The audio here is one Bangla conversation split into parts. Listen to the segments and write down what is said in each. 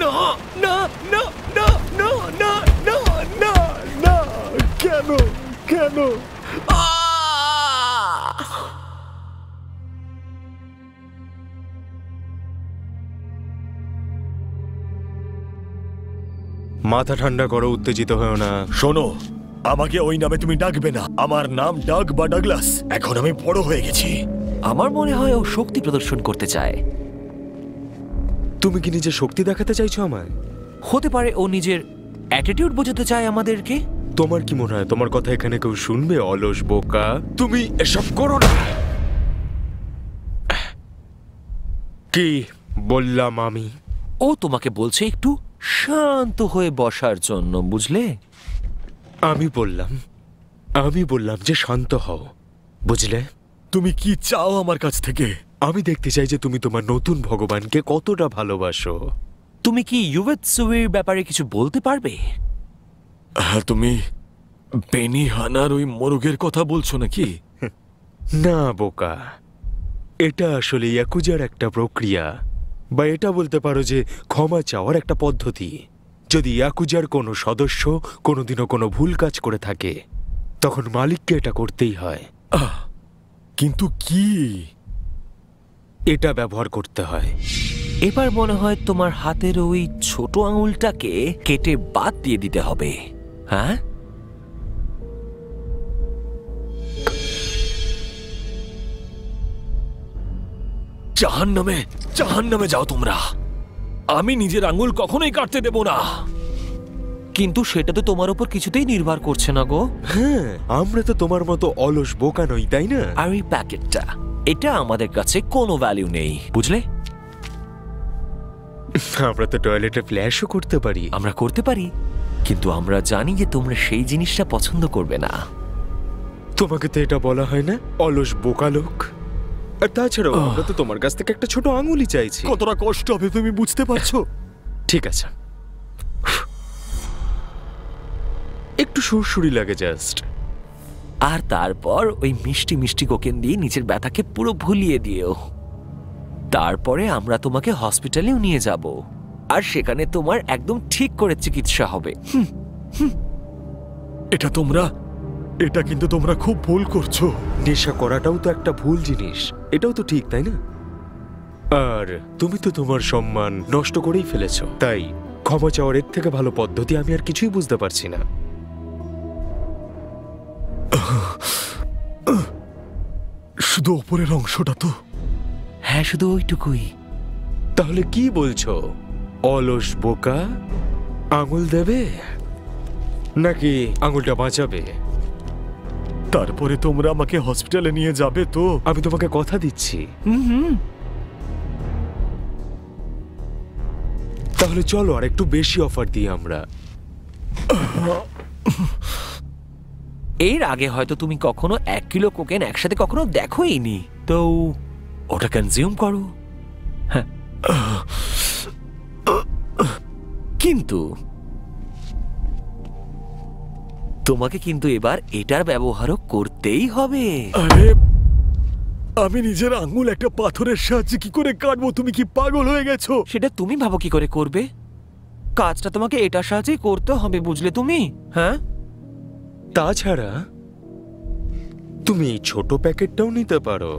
না না না না না না না না না, কেন কেন? মাথা ঠান্ডা করো, উত্তেজিত হও না। শোনো, আমাকে ওই নামে তুমি ডাকবে না। আমার নাম ডাগ বা ডাগলাস। এখন আমি বড় হয়ে গেছি। আমার মনে হয় ও শক্তি প্রদর্শন করতে চায়। তুমি কি নিজের শক্তি দেখাতে চাইছো আমায়? হতে পারে ও নিজের অ্যাটিটিউড বোঝাতে চায় আমাদেরকে। তোমার কি মনে হয় তোমার কথা এখানে কেউ শুনবে? অলস বোকা, তুমি এসব করো না। কি বললাম আমি? ও তোমাকে বলছে একটু শান্ত হয়ে বসার জন্য, বুঝলে? আমি বললাম যে শান্ত হও, বুঝলে? তুমি কি চাও আমার কাছ থেকে? আমি দেখতে চাই যে তুমি তোমার নতুন ভগবানকে কতটা ভালোবাসো। তুমি কি ইউয়েৎসুয়ের ব্যাপারে কিছু বলতে পারবে? হ্যাঁ, তুমি বেনিহানার ওই মোরগের কথা বলছো নাকি? না বোকা, এটা আসলে ইয়াকুজার একটা প্রক্রিয়া, বা এটা বলতে পারো যে ক্ষমা চাওয়ার একটা পদ্ধতি। যদি ইয়াকুজার কোনো সদস্য কোনোদিনও কোনো ভুল কাজ করে থাকে, তখন মালিককে এটা করতেই হয়। কিন্তু কি? এটা ব্যবহার করতে হয়। এবার মনে হয় তোমার হাতের ওই ছোট আঙুলটাকে কেটে বাদ দিয়ে দিতে হবে। হ্যাঁ, জাহান্নামে যাও তোমরা। আমি নিজের আঙুল কখনোই কাটতে দেব না। কিন্তু সেটা তো তোমার উপর কিছুতেই নির্ভর করছে না গো। হ্যাঁ, আমরা তো তোমার মতো অলস বোকা নই, তাই না? আর এই প্যাকেটটা, এটা আমাদের কাছে কোনো ভ্যালু নেই, বুঝলে? আমরা তো টয়লেটে ফ্ল্যাশও করতে পারি। আমরা করতে পারি, কিন্তু আমরা জানি যে তোমরা সেই জিনিসটা পছন্দ করবে না। তোমাকে তো এটা বলা হয় না, অলস বোকা লোক? আর তাছাড়াও আমরা তো তোমার কাছ থেকে একটা ছোট আঙুলই চাইছি। কতটা কষ্ট হবে তুমি বুঝতে পারছো? ঠিক আছে, একটু সুরসুরি লাগে জাস্ট। আর তারপর ওই মিষ্টি মিষ্টি কোকেন দিয়ে নিজের ব্যথাকে পুরো ভুলিয়ে দিও। তারপরে আমরা তোমাকে হসপিটালেও নিয়ে যাব, আর সেখানে তোমার একদম ঠিক করে চিকিৎসা হবে। এটা কিন্তু তোমরা খুব ভুল করছো। নেশা করাটাও তো একটা ভুল জিনিস, এটাও তো ঠিক, তাই না? আর তুমি তো তোমার সম্মান নষ্ট করেই ফেলেছো, তাই ক্ষমা চাওয়ার এর থেকে ভালো পদ্ধতি আমি আর কিছুই বুঝতে পারছি না। শুধু ওপরের অংশটা তো? হ্যাঁ, শুধু ওইটুকুই। তাহলে কি বলছো, অলস বোকা? আঙুল দেবে নাকি আঙুলটা বাঁচাবে? তারপরে তোমরা আমাকে হসপিটালে নিয়ে যাবে তো? আমি তোমাকে কথা দিচ্ছি। তাহলে চলো আর একটু বেশি অফার দিই আমরা। এর আগে হয়তো তুমি কখনো 1 কিলো কোকেন একসাথে কখনো দেখোইনি, তো ওটা কনজিউম করো। হ্যাঁ, কিন্তু তোমাকে কিন্তু এবার এটার ব্যবহারও করতেই হবে। আরে, আমি নিজের আঙুল একটা পাথরের সাহায্যে কি করে কাটবো? তুমি কি পাগল হয়ে গেছো? সেটা তুমি ভাবো কি করে করবে? কাজটা তোমাকে এটার সাহায্যেই করতে হবে, বুঝলে তুমি? হ্যাঁ, তাছাড়া তুমি এই ছোট প্যাকেটটাও নিতে পারো।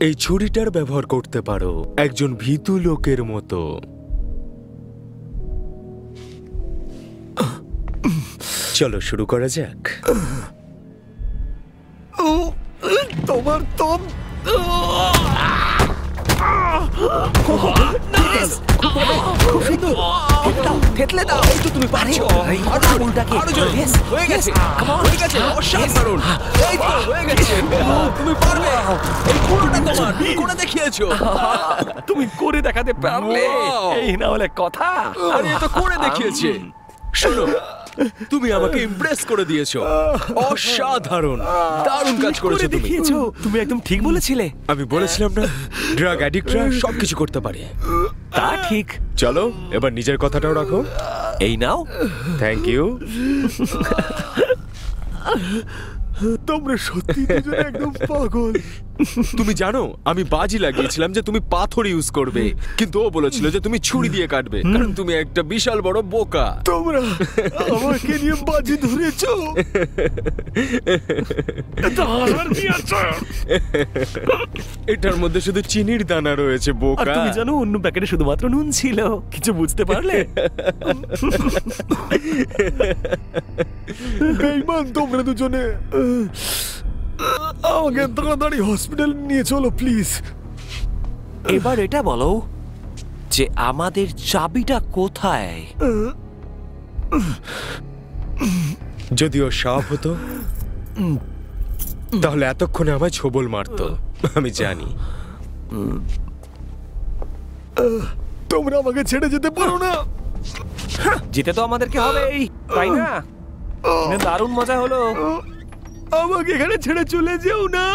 এই ছুরিটার ব্যবহার করতে পারো একজন ভীতু লোকের মতো। চলো শুরু করা যাক। তোমার তো থেতলে দাও। এই তো তুমি পারছো। আঙুলটাকে হয়ে গেছে, হয়ে গেছে, অসাধারণ। এই তো হয়ে গেছে, তুমি পারবে। এই পুরোটা তোমার, তুমি করে দেখিয়েছো। তুমি করে দেখাতে পারলে, এই না হলে কথা। আরে এ তো করে দেখিয়েছে। শোনো, তুমি আমাকে ইমপ্রেস করে দিয়েছো। অসাধারণ, দারুণ কাজ করেছো তুমি। তুমি একদম ঠিক বলেছিলে। আমি বলেছিলাম না, ড্রাগ অ্যাডিক্টরা সবকিছু করতে পারে। তা ঠিক। চলো এবার নিজের কথাটাও রাখো। এই নাও। Thank you. তোমরা সত্যি দুজনে একদম পাগল। তুমি জানো আমি বাজি লাগিয়েছিলাম যে তুমি পাথর ইউজ করবে, কিন্তু ও বলেছিল যে তুমি ছুরি দিয়ে কাটবে, কারণ তুমি একটা বিশাল বড় বোকা। তোমরা আমাকে নিয়ে বাজি ধরেছো। আর কি আছে? এটার মধ্যে শুধু চিনির দানা রয়েছে আর বোকা। তুমি জানো অন্য প্যাকেটে শুধুমাত্র নুন ছিল। কিছু বুঝতে পারলে? বেঈমান তোমরা দুজনে। আমাকে তাড়াতাড়ি হসপিটাল নিয়ে চলো প্লিজ। এবার এটা বলো যে আমাদের চাবিটা কোথায়? যদি ও সাপ হতো তাহলে এতক্ষণে আমায় ছোবল মারতো, আমি জানি। তোমরা আমাকে ছেড়ে যেতে পারো না। যেতে তো আমাদেরকে হবেই, তাই না? দারুণ মজা হলো। আমাকে এখানে ছেড়ে চলে যেও না,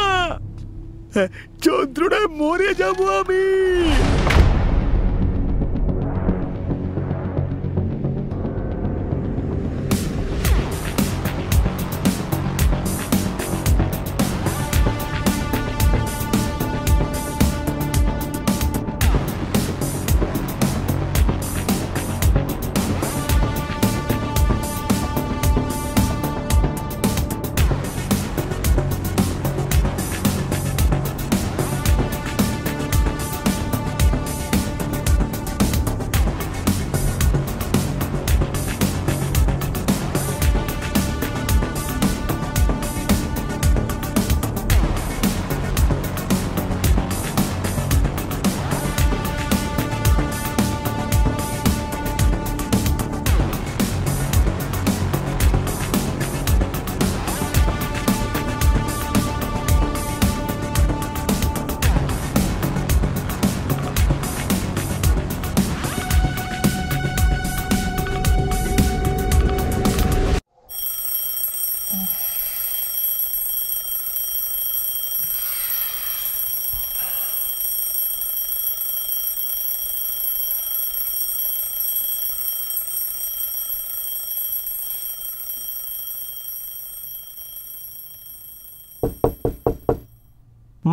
যন্ত্রণায় মরে যাবো আমি।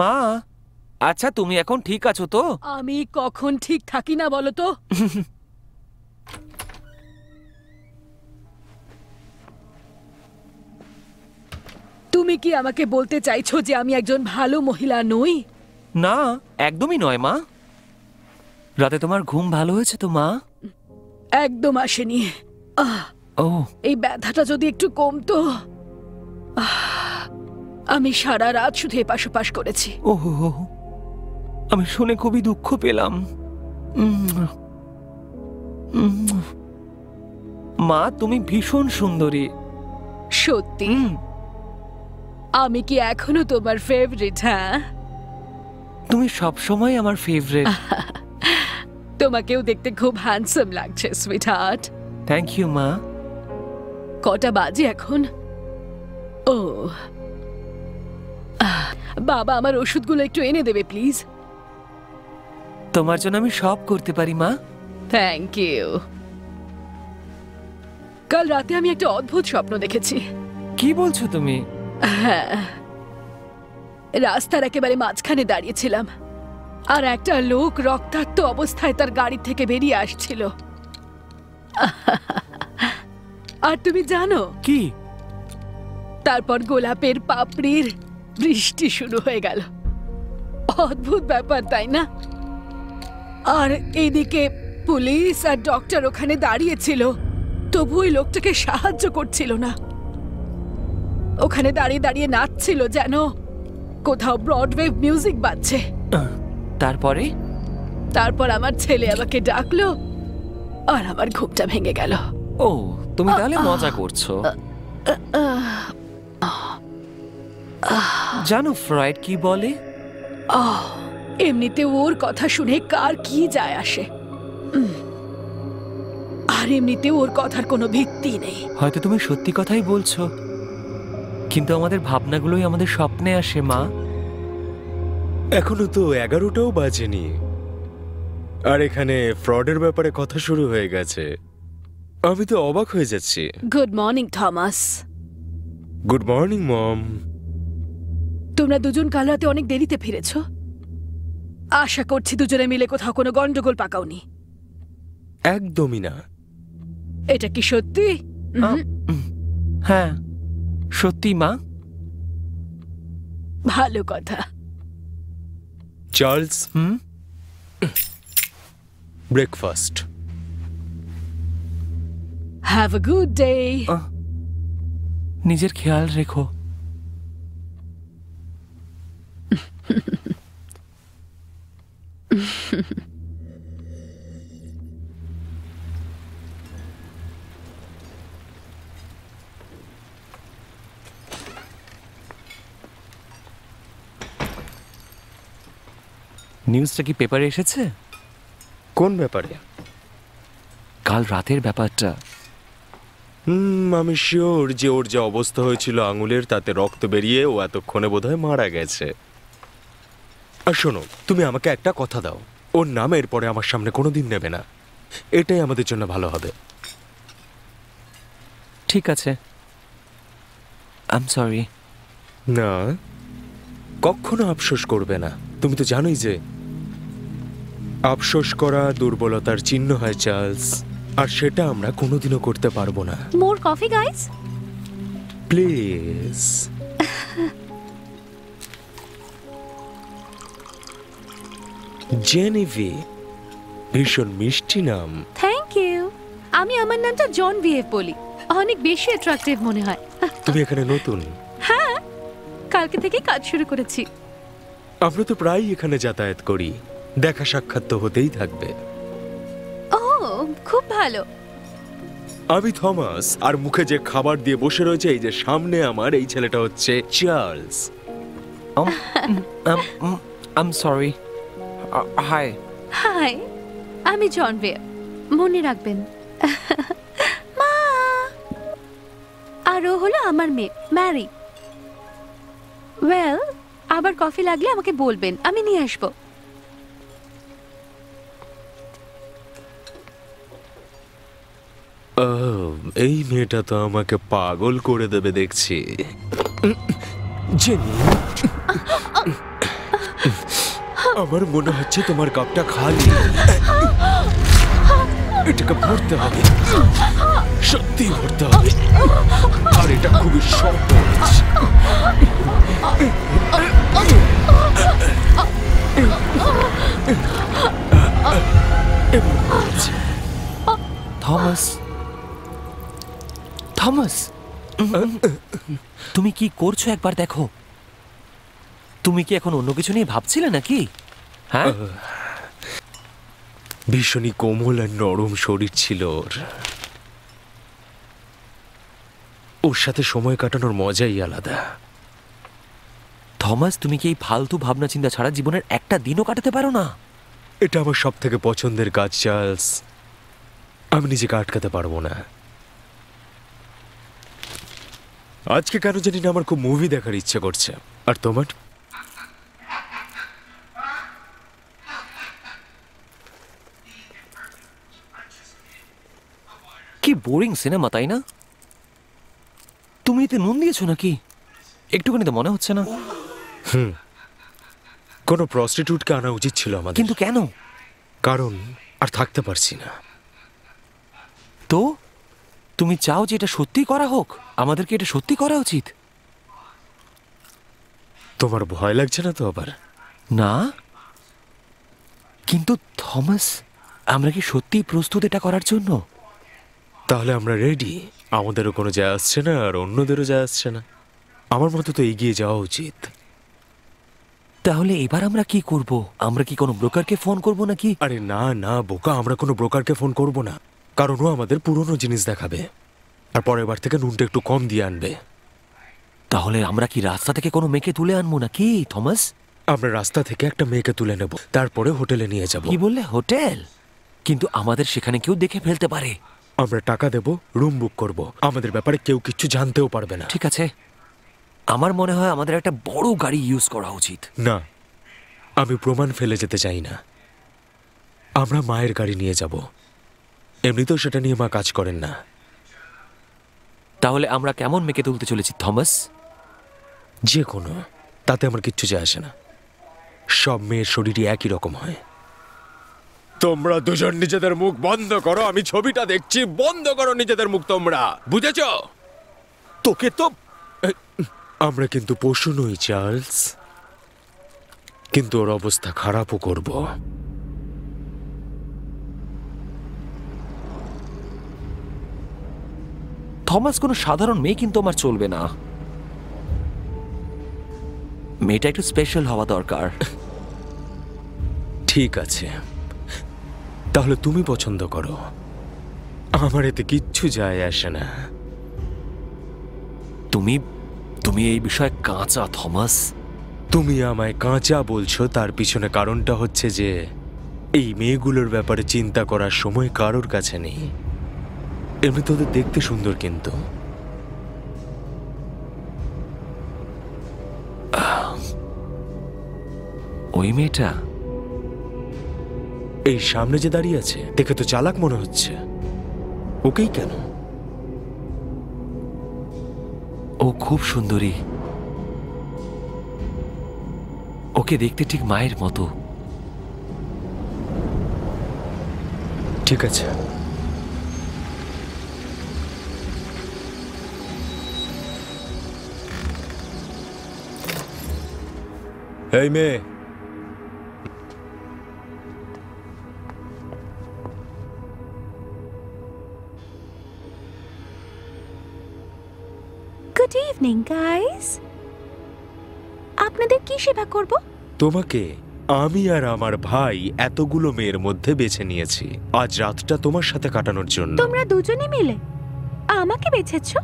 মা, আচ্ছা তুমি এখন ঠিক আছো তো? আমি কখন ঠিক থাকি না বলো তো? তুমি কি আমাকে বলতে চাইছো যে আমি একজন ভালো মহিলা নই? না, একদমই নয় মা। রাতে তোমার ঘুম ভালো হয়েছে তো মা? একদম আসেনি। ও, এই ব্যথাটা যদি একটু কমতো। আমি সারা রাত শুধু এপাশ ওপাশ করেছি। ওহো, আমি শুনে খুবই দুঃখ পেলাম। মা, তুমি ভীষণ সুন্দরী। সত্যি? আমি কি এখনো তোমার ফেভারিট? হ্যাঁ, তুমি সবসময় আমার ফেভারিট। তোমাকেও দেখতে খুব হ্যান্ডসাম লাগছে সুইটহার্ট। থ্যাংক ইউ মা। কটা বাজে এখন? ও বাবা, আমার ওষুধগুলো একটু এনে দেবে প্লিজ? তোমার জন্য আমি সব করতে পারি মা। Thank you. কাল রাতে আমি একটা অদ্ভুত স্বপ্ন দেখেছি। কি বলছো তুমি? হ্যাঁ, রাস্তার একেবারে মাঝখানে দাঁড়িয়েছিলাম আর একটা লোক রক্তাক্ত অবস্থায় তার গাড়ি থেকে বেরিয়ে আসছিল। আর তুমি জানো কি? তারপর গোলাপের পাপড়ির বৃষ্টি শুরু হয়ে গেল। অদ্ভুত ব্যাপার, তাই না? আর এদিকে পুলিশ আর ডক্টর ওখানে দাঁড়িয়েছিল, তবু ওই লোকটাকে সাহায্য করছিল না। ওখানে দাঁড়িয়ে দাঁড়িয়ে নাচছিল যেন কোথাও ব্রডওয়ে মিউজিক বাজছে। তারপরে? তারপর আমার ছেলে আমাকে ডাকলো আর আমার ঘুমটা ভেঙে গেল। ও, তুমি তাহলে মজা করছো। জানো ফ্রয়েড কি বলে? এমনিতে ওর কথা শুনে কার কি যায় আসে? আর এমনিতে ওর কথার কোনো ভিত্তি নেই। হয়তো তুমি সত্যি কথাই বলছো, কিন্তু আমাদের ভাবনাগুলোই আমাদের স্বপ্নে আসে মা। এখনো তো 11টাও বাজেনি, আর এখানে ফ্রডের ব্যাপারে কথা শুরু হয়ে গেছে। আমি তো অবাক হয়ে যাচ্ছি। Good morning Thomas. Good morning mom. তোমরা দুজন কাল রাতে অনেক দেরিতে ফিরেছো। আশা করছি দুজনে মিলে কোথাও কোনো গন্ডগোল পাকাওনি। একদমই না। এটা কি সত্যি? হ্যাঁ সত্যি মা। ভালো কথা। Charles, hmm, breakfast. Have a good day. নিজের খেয়াল রেখো। নিউজটা কি পেপারে এসেছে? কোন ব্যাপারে? কাল রাতের ব্যাপারটা। আমি শিওর যে ওর যে অবস্থা হয়েছিল আঙুলের, তাতে রক্ত বেরিয়ে ও এতক্ষণে বোধহয় মারা গেছে। আর শোনো, তুমি আমাকে একটা কথা দাও, ওর নাম এরপরে আমার সামনে কোনোদিন নেবে না। এটাই আমাদের জন্য ভালো হবে। ঠিক আছে, আই এম সরি। না, কখনো আফসোস করবে না। তুমি তো জানোই যে আফসোস করা দুর্বলতার চিহ্ন হয় চার্লস, আর সেটা আমরা কোনোদিনও করতে পারবো না। More coffee, guys? প্লিজ। জেনিভি, ভীষণ মিষ্টি নাম। Thank you. আমি আমার নামটা জন ভিএফ বলি। অনেক বেশি অ্যাট্রাকটিভ মনে হয়। তুমি এখানে নতুন? কালকে থেকে কাজ শুরু করেছি। আমরা তো প্রায়ই এখানে যাতায়াত করি, দেখা সাক্ষাৎ তো হতেই থাকবে। ও, খুব ভালো। আমি থমাস, আর মুখে যে খাবার দিয়ে বসে রয়েছে এই যে সামনে আমার, এই ছেলেটা হচ্ছে Charles. I am sorry. Hi. Hi, আমি জন ভিএফ। মনে রাখবেন। মা। আর ও হলো আমার মেয়ে ম্যারি। ওয়েল, আবার কফি লাগলে আমাকে বলবেন, আমি নিয়ে আসবো। এই মেয়েটা তো আমাকে পাগল করে দেবে দেখছি। জেনি, আমার মনে হচ্ছে তোমার কাপটা খালি। এটাকে ভরতে হবে, সত্যি ভরতে হবে, আর এটা খুবই সহজ। থমাস, থমাস, তুমি কি করছো একবার দেখো। তুমি কি এখন অন্য কিছু নিয়ে ভাবছিলে নাকি? হ্যাঁ, ভীষণই কোমল আর নরম শরীর ছিল ওর। ওর সাথে সময় কাটানোর মজাই আলাদা। থমাস, তুমি কি এই ফালতু ভাবনা চিন্তা ছাড়া জীবনের একটা দিনও কাটাতে পারো না? এটা আমার সব থেকে পছন্দের কাজ চার্লস, আমি নিজেকে আটকাতে পারবো না। আজকে কেন জানি না আমার খুব মুভি দেখার ইচ্ছে করছে। আর তোমার? কি বোরিং সিনেমা, তাই না? তুমি এতে নুন দিয়েছো নাকি? একটুখানি তো মনে হচ্ছে না। কোনো প্রস্টিটিউটকে আনা উচিত ছিল আমাদের। কিন্তু কেন? কারণ আর থাকতে পারছি না। তো তুমি চাও যে এটা সত্যি করা হোক? আমাদেরকে এটা সত্যি করা উচিত। তোমার ভয় লাগছে না তো আবার? না, কিন্তু থমাস, আমরা কি সত্যি প্রস্তুত এটা করার জন্য? তাহলে আমরা রেডি। আমাদেরও কোনো যায় আসছে না, আর অন্যদেরও যায় আসছে না। আমার মতো তো এগিয়ে যাওয়া উচিত। তাহলে এবার আমরা কি করব? আমরা কি কোনো ব্রোকারকে ফোন করব নাকি? আরে না না বোকা, আমরা কোনো ব্রোকারকে ফোন করব না, কারণ ও আমাদের পুরনো জিনিস দেখাবে, আর পরের বার থেকে নুনটা একটু কম দিয়ে আনবে। তাহলে আমরা কি রাস্তা থেকে কোনো মেয়েকে তুলে আনবো নাকি থমাস? আমরা রাস্তা থেকে একটা মেয়েকে তুলে নেব, তারপরে হোটেলে নিয়ে যাব। কি বললে? হোটেল? কিন্তু আমাদের সেখানে কেউ দেখে ফেলতে পারে। আমরা টাকা দেব, রুম বুক করব, আমাদের ব্যাপারে কেউ কিছু জানতেও পারবে না। ঠিক আছে, আমার মনে হয় আমাদের একটা বড় গাড়ি ইউজ করা উচিত। না, আমি প্রমাণ ফেলে যেতে চাই না। আমরা মায়ের গাড়ি নিয়ে যাব, এমনিতেও সেটা নিয়ে মা কাজ করেন না। তাহলে আমরা কেমন মেকে তুলতে চলেছি থমাস? যে কোনো, তাতে আমার কিচ্ছু যায় আসে না। সব মেয়ের শরীরই একই রকম হয়। তোমরা দুজন নিজেদের মুখ বন্ধ করো, আমি ছবিটা দেখছি। বন্ধ করো নিজেদের মুখ তোমরা, বুঝেছ? তোকে তো আমরা কিন্তু পশু নই চার্লস, কিন্তু ওর অবস্থা খারাপও করব। থমাস কোনো সাধারণ মেয়ে কিন্তু আমার চলবে না। মেয়েটা একটু স্পেশাল হওয়া দরকার। ঠিক আছে, তাহলে তুমি পছন্দ করো, আমার এতে কিচ্ছু যায় আসে না। তুমি তুমি এই বিষয়ে কাঁচা থমাস। তুমি আমায় কাঁচা বলছো, তার পিছনে কারণটা হচ্ছে যে এই মেয়েগুলোর ব্যাপারে চিন্তা করার সময় কারোর কাছে নেই। এমনি তোদের দেখতে সুন্দর, কিন্তু ওই মেয়েটা এই সামনে যে দাঁড়িয়ে আছে, দেখে তো চালাক মনে হচ্ছে। ওকেই কেন? ও খুব সুন্দরী। ওকে দেখতে ঠিক মায়ের মতো। ঠিক আছে, এই মেয়ে, গুড ইভিনিং গাইস। আপনাদের কি সেবা করব? তোমাকে আমি আর আমার ভাই এতগুলো মেয়ের মধ্যে বেছে নিয়েছি আজ রাতটা তোমার সাথে কাটানোর জন্য। তোমরা দুজনে মিলে আমাকে বেছেছো?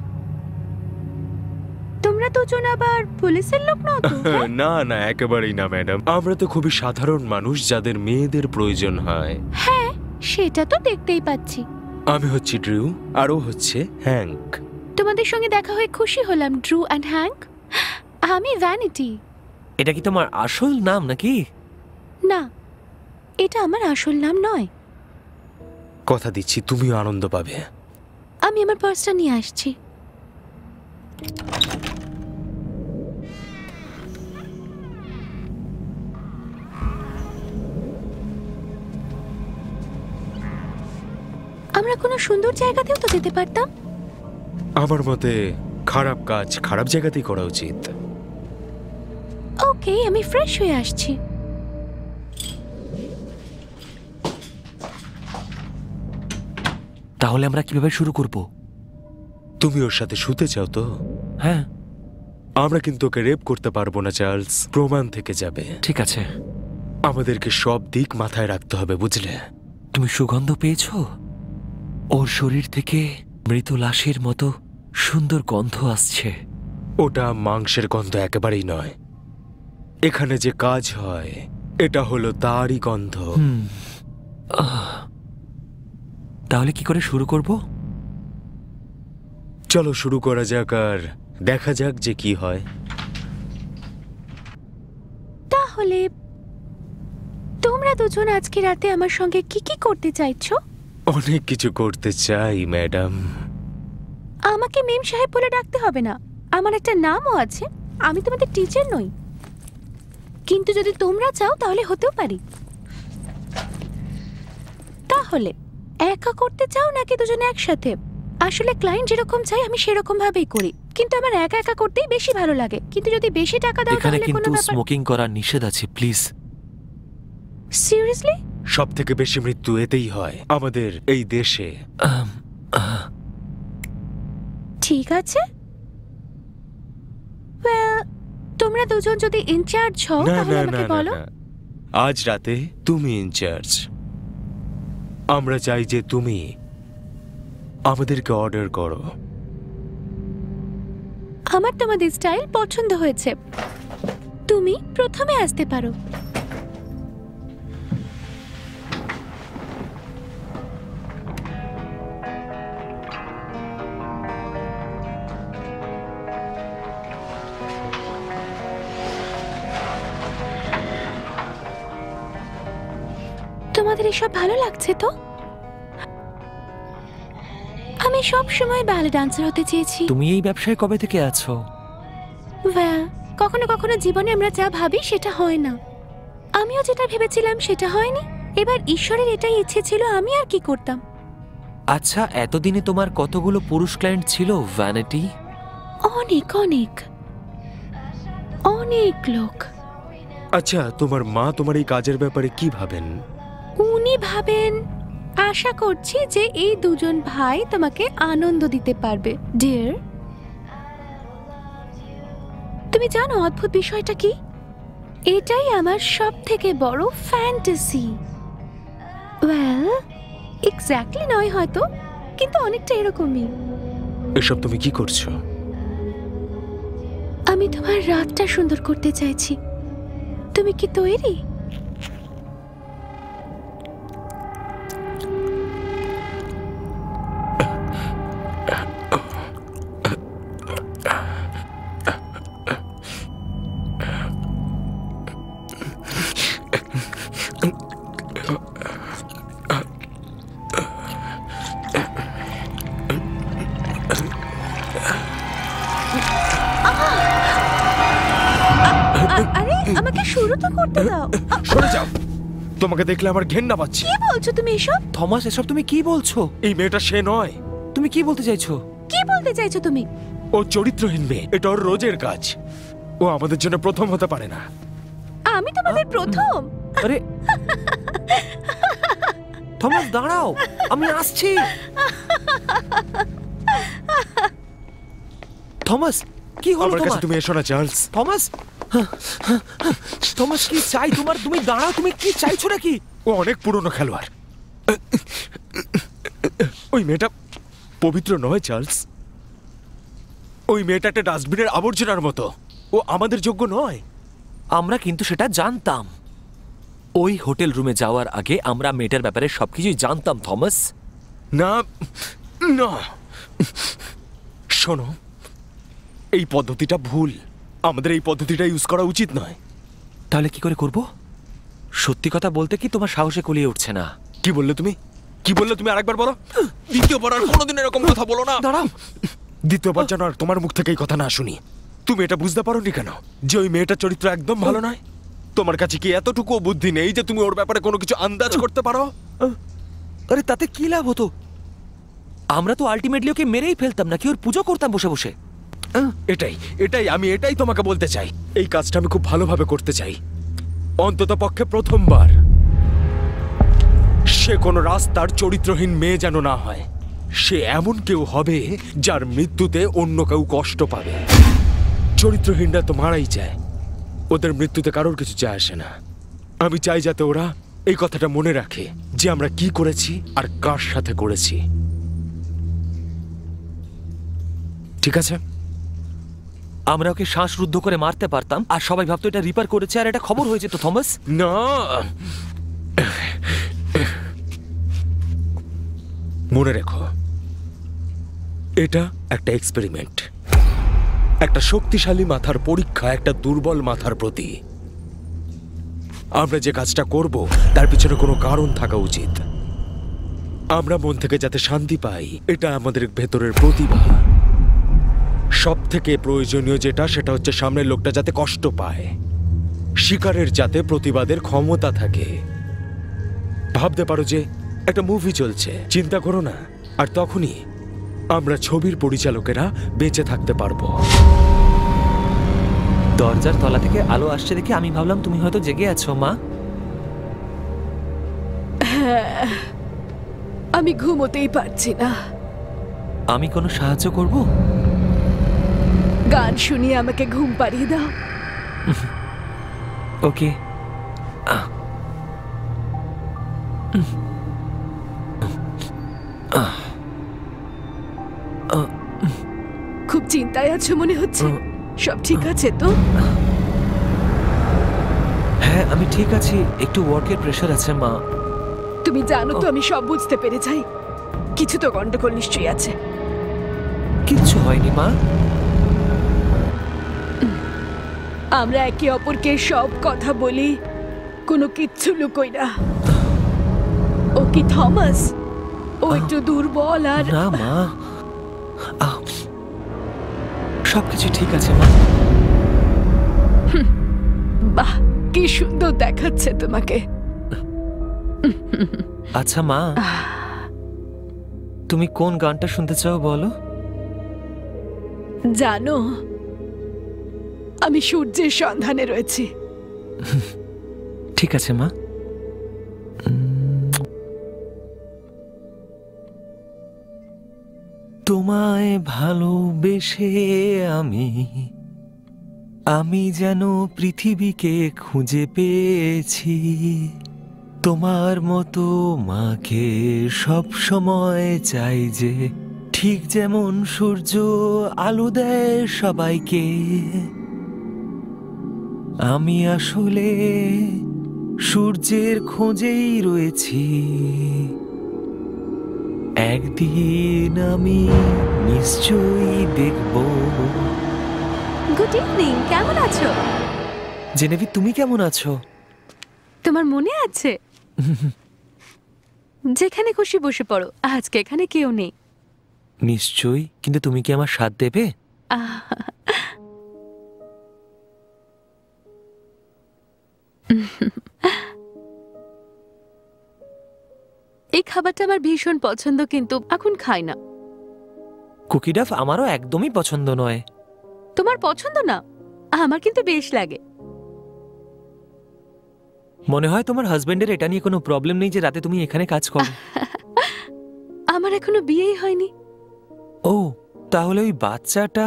তোমরা দুজন আবার পুলিশের লোক নও তো? না না, একেবারেই না ম্যাডাম। আমরা তো খুবই সাধারণ মানুষ যাদের মেয়েদের প্রয়োজন হয়। হ্যাঁ, সেটা তো দেখতেই পাচ্ছি। আমি হচ্ছি ড্রু আর ও হচ্ছে হ্যাঙ্ক। তোমাদের সঙ্গে দেখা হয়ে খুশি হলাম ড্রু অ্যান্ড হ্যাঙ্ক। আমি ভ্যানিটি। এটা কি তোমার আসল নাম নাকি? না, এটা আমার আসল নাম নয়। কথা দিচ্ছি তুমিও আনন্দ পাবে। আমি আমার পার্সটা নিয়ে আসছি। আমরা কোনো সুন্দর জায়গাতেও তো যেতে পারতাম। আমার মতে খারাপ কাজ খারাপ জায়গাতেই করা উচিত। ওকে, আমি ফ্রেশ হয়ে আসছি। তাহলে আমরা কিভাবে শুরু করব? তুমি ওর সাথে শুতে চাও তো? হ্যাঁ। আমরা কিন্তু ওকে রেপ করতে পারবো না চার্লস, প্রমাণ থেকে যাবে। ঠিক আছে। আমাদেরকে সব দিক মাথায় রাখতে হবে, বুঝলে? তুমি সুগন্ধ পেয়েছো? ওর শরীর থেকে মৃত লাশের মতো সুন্দর গন্ধ আসছে। ওটা মাংসের গন্ধ একেবারেই নয়। এখানে যে কাজ হয় এটা হলো তারই গন্ধ। তাহলে কি করে শুরু করব? চলো শুরু করা যাক আর দেখা যাক যে কি হয়। তাহলে তোমরা দুজন আজকে রাতে আমার সঙ্গে কি কি করতে চাইছো? অনেক কিছু করতে চাই ম্যাডাম। আমাকে মেম সাহেব বলে ডাকতে হবে না, আমার একটা নামও আছে। আমি তোমাদের টিচার নই, কিন্তু যদি তোমরা চাও তাহলে হতেও পারি। তাহলে একা করতে চাও নাকি দুজনে একসাথে? আসলে ক্লায়েন্ট যেরকম চাই আমি সেরকম ভাবেই করি, কিন্তু আমার একা একা করতেই বেশি ভালো লাগে। কিন্তু যদি বেশি টাকা দাও এখানে তাহলে কোনো কিন্তু ব্যাপার। স্মোকিং করা নিষেধ আছে, প্লিজ। সিরিয়াসলি? সব থেকে বেশি মৃত্যু এতেই হয় আমাদের এই দেশে। ঠিক আছে, তোমরা দুজন যদি ইনচার্জ হও না তাহলে না আমাকে না না বলো। না। আজ রাতে তুমি ইনচার্জ। আমরা চাই যে তুমি আমাদেরকে অর্ডার করো। আমার তোমাদের স্টাইল পছন্দ হয়েছে, তুমি প্রথমে আসতে পারো। তোমাদের এসব ভালো লাগছে তো? আমি আমি সব সময় ব্যালে ডান্সার হতে চেয়েছি। তুমি এই ব্যবসায় কবে থেকে আছো? কখনো কখনো জীবনে আমরা যা ভাবি সেটা হয় না। আমিও যেটা ভেবেছিলাম সেটা হয়নি। এবার ঈশ্বরের এটাই ইচ্ছে ছিল, আমি আর কি করতাম। আচ্ছা, এতদিনে তোমার কতগুলো পুরুষ ক্লায়েন্ট ছিল ভ্যানিটি? অনেক অনেক অনেক লোক। আচ্ছা, তোমার মা তোমার এই কাজের ব্যাপারে কি ভাবেন? উনি ভাবেন, আশা করছি যে এই দুজন ভাই তোমাকে আনন্দ দিতে পারবে। ডিয়ার, তুমি জানো অদ্ভুত বিষয়টা কি? এটাই আমার সব থেকে বড় ফ্যান্টাসি। এক্স্যাক্টলি নয় হয়তো, কিন্তু অনেকটা এরকমই। এসব তুমি কি করছো? আমি তোমার রাতটা সুন্দর করতে চাইছি। তুমি কি তৈরি? আরে আমাকে শুরু তো করতে দাও। সরে যাও, তোমাকে দেখলে আমার ঘেন্না পাচ্ছে। কি বলছো তুমি এসব? থমাস, এসব তুমি কি বলছো? এই মেয়েটা সে নয়। তুমি কি বলতে চাইছো? কি বলতে চাইছো তুমি? ও চরিত্রহীন মেয়ে, এটা ওর রোজের কাজ। ও আমাদের জন্য প্রথম হতে পারে না। আমি তোমাদের প্রথম? আরে থমাস, দাঁড়াও, আমি আসছি। থমাস, কি হলো আমার কাছে তোমার? তুমি এসো না চার্লস। থমাস, থমাস, কি চাই তোমার? তুমি দাঁড়াও, তুমি কি চাইছো নাকি? ও অনেক পুরনো খেলোয়াড়। ওই মেয়েটা পবিত্র নয় চার্লস। ওই মেয়েটা একটা ডাস্টবিনের আবর্জনার মতো। ও আমাদের যোগ্য নয়। আমরা কিন্তু সেটা জানতাম। ওই হোটেল রুমে যাওয়ার আগে আমরা মেয়েটার ব্যাপারে সবকিছুই জানতাম থমাস। না না, শোনো, এই পদ্ধতিটা ভুল। আমাদের এই পদ্ধতিটা ইউজ করা উচিত নয়। তাহলে কি করে করব? সত্যি কথা বলতে কি তোমার সাহসে কুলিয়ে উঠছে না? কি বললে তুমি? কি বললে তুমি? আরেকবার বলো। দ্বিতীয়বার আর কোনোদিন এরকম কথা বলো না। দাঁড়াও, দ্বিতীয়বার যেন আর তোমার মুখ থেকে এই কথা না শুনি। তুমি এটা বুঝতে পারোনি কেন যে ওই মেয়েটার চরিত্র একদম ভালো নয়? তোমার কাছে কি এতটুকু বুদ্ধি নেই যে তুমি ওর ব্যাপারে কোনো কিছু আন্দাজ করতে পারো? আরে তাতে কি লাভ হতো? আমরা তো আলটিমেটলি ওকে মেরেই ফেলতাম, নাকি ওর পুজো করতাম বসে বসে। এটাই তোমাকে বলতে চাই। এই কাজটা আমি খুব ভালোভাবে করতে চাই, অন্তত পক্ষে প্রথমবার। সে কোনো রাস্তার চরিত্রহীন মেয়ে যেন না হয়। সে এমন কেউ হবে যার মৃত্যুতে অন্য কেউ কষ্ট পাবে। চরিত্রহীনরা তো মারাই যায়, ওদের মৃত্যুতে কারোর কিছু যায় আসে না। আমি চাই যাতে ওরা এই কথাটা মনে রাখে যে আমরা কি করেছি আর কার সাথে করেছি। ঠিক আছে? আমরা ওকে শ্বাসরুদ্ধ করে মারতে পারতাম, আর সবাই ভাবতো এটা রিপার করেছে, আর এটা খবর হয়ে যেত থমাস। না, মনে রেখো, এটা একটা এক্সপেরিমেন্ট, একটা শক্তিশালী মাথার পরীক্ষা একটা দুর্বল মাথার প্রতি। আমরা যে কাজটা করব তার পিছনে কোনো কারণ থাকা উচিত। আমরা মন থেকে যাতে শান্তি পাই, এটা আমাদের ভেতরের প্রতিভা। সব থেকে প্রয়োজনীয় যেটা, সেটা হচ্ছে সামনের লোকটা যাতে কষ্ট পায়, শিকারের যাতে প্রতিবাদের ক্ষমতা থাকে। ভাবতে পারো যে একটা মুভি চলছে, চিন্তা করো না, আর তখনই আমরা ছবির পরিচালকেরা বেঁচে থাকতে পারবো। দরজার তলা থেকে আলো আসছে দেখে আমি ভাবলাম তুমি হয়তো জেগে আছো মা। আমি ঘুমোতেই পারছি না। আমি কোনো সাহায্য করব? গান শুনিয়ে আমাকে ঘুম পাড়িয়ে দাও। ওকে। খুব চিন্তায় আছো মনে হচ্ছে। সব ঠিক আছে তো? হ্যাঁ, আমি ঠিক আছি, একটু ওয়ার্কের প্রেশার আছে মা। তুমি জানো তো আমি সব বুঝতে পেরে যাই। কিছু তো গন্ডগোল নিশ্চয়ই আছে। কিচ্ছু হয়নি মা। আমরা একে অপরকে সব কথা বলি, কোনো কিচ্ছু লুকোই না। ও কি থমাস? ও একটু দুর্বল আর না মা, সবকিছু ঠিক আছে মা। বাহ, কি সুন্দর দেখাচ্ছে তোমাকে। আচ্ছা মা, তুমি কোন গানটা শুনতে চাও বলো? জানো, আমি সূর্যের সন্ধানে রয়েছি। ঠিক আছে মা। তোমায় ভালোবেসে আমি যেন পৃথিবীকে খুঁজে পেয়েছি। তোমার মতো মাকে সব সময় চাই যে, ঠিক যেমন সূর্য আলো দেয় সবাইকে। আমি আসলে সূর্যের খোঁজেই রয়েছি। একদিন আমি নিশ্চয়ই দেখব। গুড ইভিনিং, কেমন আছো? জেনেভি, তুমি কেমন আছো? তোমার মনে আছে? যেখানে খুশি বসে পড়ো, আজকে এখানে কেউ নেই। নিশ্চয়ই, কিন্তু তুমি কি আমার সাথ দেবে? এই খাবারটা আমার ভীষণ পছন্দ, কিন্তু এখন খাই না। কুকি ডাফ আমারও একদমই পছন্দ নয়। তোমার পছন্দ না? আমার কিন্তু বেশ লাগে। মনে হয় তোমার হাজবেন্ডের এটা নিয়ে কোনো প্রবলেম নেই যে রাতে তুমি এখানে কাজ করো। আমার এখনো বিয়েই হয়নি। ও, তাহলে ওই বাচ্চাটা?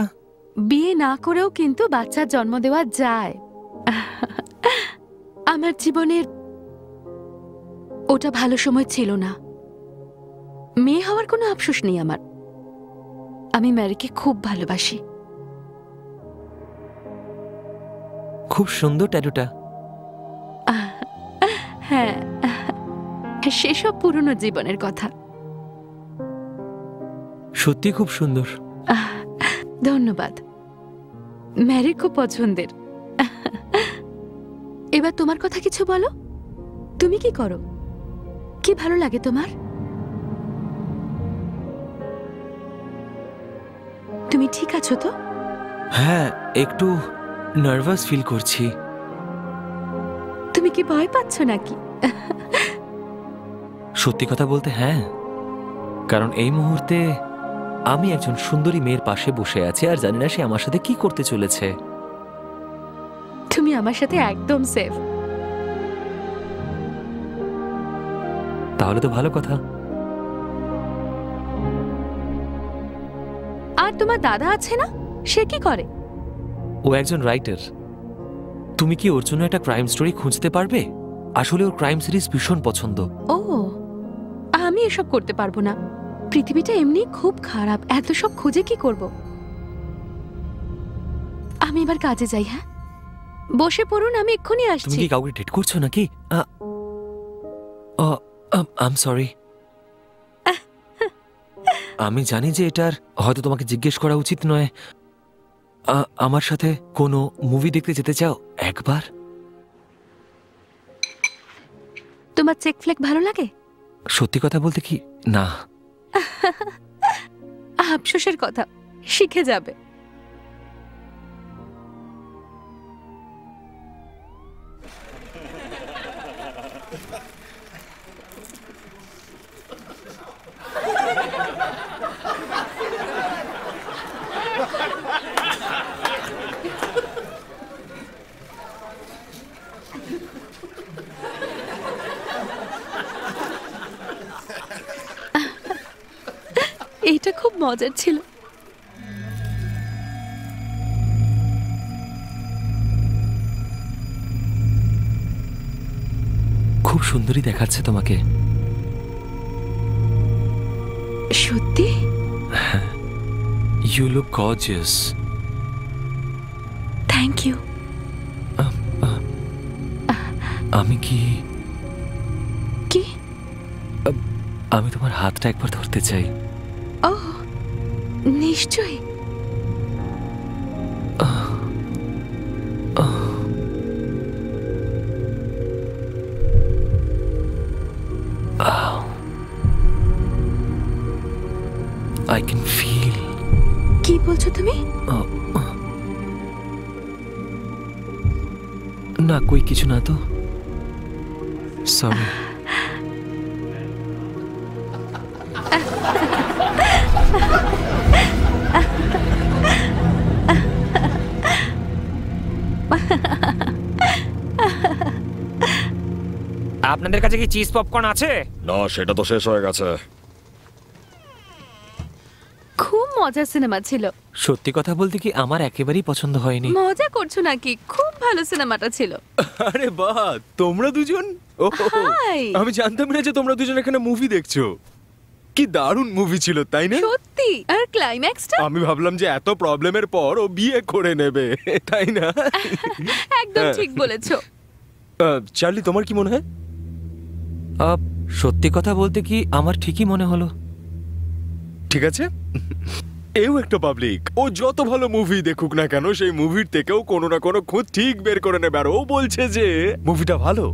বিয়ে না করেও কিন্তু বাচ্চার জন্ম দেওয়া যায়। আমার জীবনের ওটা ভালো সময় ছিল না। মেয়ে হওয়ার কোনো আফসোস নেই আমার। আমি ম্যারিকে খুব ভালোবাসি। খুব সুন্দর ট্যাটুটা। হ্যাঁ, সেসব পুরনো জীবনের কথা। সত্যি খুব সুন্দর। ধন্যবাদ। ম্যারি খুব পছন্দের। এবার তোমার কথা কিছু বলো। তুমি কি করো? কি ভালো লাগে তোমার? তুমি ঠিক আছো তো? হ্যাঁ, একটু নার্ভাস ফিল করছি। তুমি কি ভয় পাচ্ছ নাকি? সত্যি কথা বলতে হ্যাঁ, কারণ এই মুহূর্তে আমি একজন সুন্দরী মেয়ের পাশে বসে আছি আর জানি না সে আমার সাথে কি করতে চলেছে। তুমি আমার সাথে একদম সেফ। তাহলে তো ভালো কথা। আর তোমার দাদা আছে না, সে কি করে? ও একজন রাইটার। তুমি কি ওর জন্য একটা ক্রাইম স্টোরি খুঁজতে পারবে? আসলে ওর ক্রাইম সিরিজ ভীষণ পছন্দ। ও, আমি এসব করতে পারবো না। পৃথিবীটা এমনি খুব খারাপ, এত সব খুঁজে কি করব? আমি এবার কাজে যাই। হ্যাঁ, বসে পড়ুন, আমি এক্ষুনি তুমি আসছি। কি কাউকে ডেট করছো নাকি? আম সরি। আমি জানি যে এটার হয়তো তোমাকে জিজ্ঞেস করা উচিত নয়। আমার সাথে কোনো মুভি দেখতে যেতে চাও একবার? তোমার চেক ফ্লেক ভালো লাগে? সত্যি কথা বলতে কি না। আফসোসের কথা, শিখে যাবে। এটা খুব মজার ছিল। খুব সুন্দরী দেখাচ্ছে তোমাকে। সত্যি? You look gorgeous. Thank you. আমি কি কি? আমি তোমার হাতটা একবার ধরতে চাই। ও, নিশ্চয়ই। I can feel. কি বলছো তুমি? না কই কিছু না তো, সরি। আপনাদের কাছে কি চিজ পপকর্ন আছে? না, সেটা তো শেষ হয়ে গেছে। খুব মজার সিনেমা ছিল। সত্যি কথা বলতে কি আমার একেবারেই পছন্দ হয়নি। মজা করছো নাকি? খুব ভালো সিনেমাটা ছিল। আরে বাহ, তোমরা দুজন? হাই। আমি জানতাম না যে তোমরা দুজন এখানে মুভি দেখছো। কি দারুণ মুভি ছিল, তাই না? সত্যি। আর ক্লাইম্যাক্সটা? আমি ভাবলাম যে এত প্রবলেমের পর ও বিয়ে করে নেবে, তাই না? একদম ঠিক বলেছো। চার্লি, তোমার কি মনে হয়? সত্যি কথা বলতে কি আমার ঠিকই মনে হলো। ঠিক আছে, এও একটা পাবলিক। ও যত ভালো মুভি দেখুক না কেন, সেই মুভির থেকেও কোনো না কোনো খুঁত ঠিক বের করে নেবে। আর ও বলছে যে মুভিটা ভালো।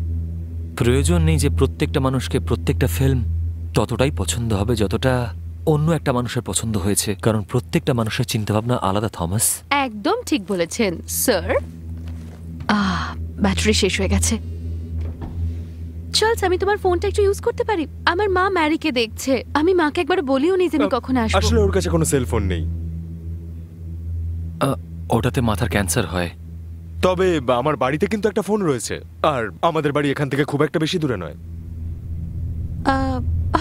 প্রয়োজন নেই যে প্রত্যেকটা মানুষকে প্রত্যেকটা ফিল্ম ততটাই পছন্দ হবে যতটা অন্য একটা মানুষের পছন্দ হয়েছে, কারণ প্রত্যেকটা মানুষের চিন্তাভাবনা আলাদা। থমাস একদম ঠিক বলেছেন স্যার। ব্যাটারি শেষ হয়ে গেছে। চার্লস, আমি তোমার ফোনটা একটু ইউজ করতে পারি? আমার মা ম্যারিকে দেখছে। আমি মাকে একবার বলিও নি যে আমি কখন আসবো। আসলে ওর কাছে কোনো সেলফোন নেই। ওটাতে মাথার ক্যান্সার হয়। তবে আমার বাড়িতে কিন্তু একটা ফোন রয়েছে, আর আমাদের বাড়ি এখান থেকে খুব একটা বেশি দূরে নয়।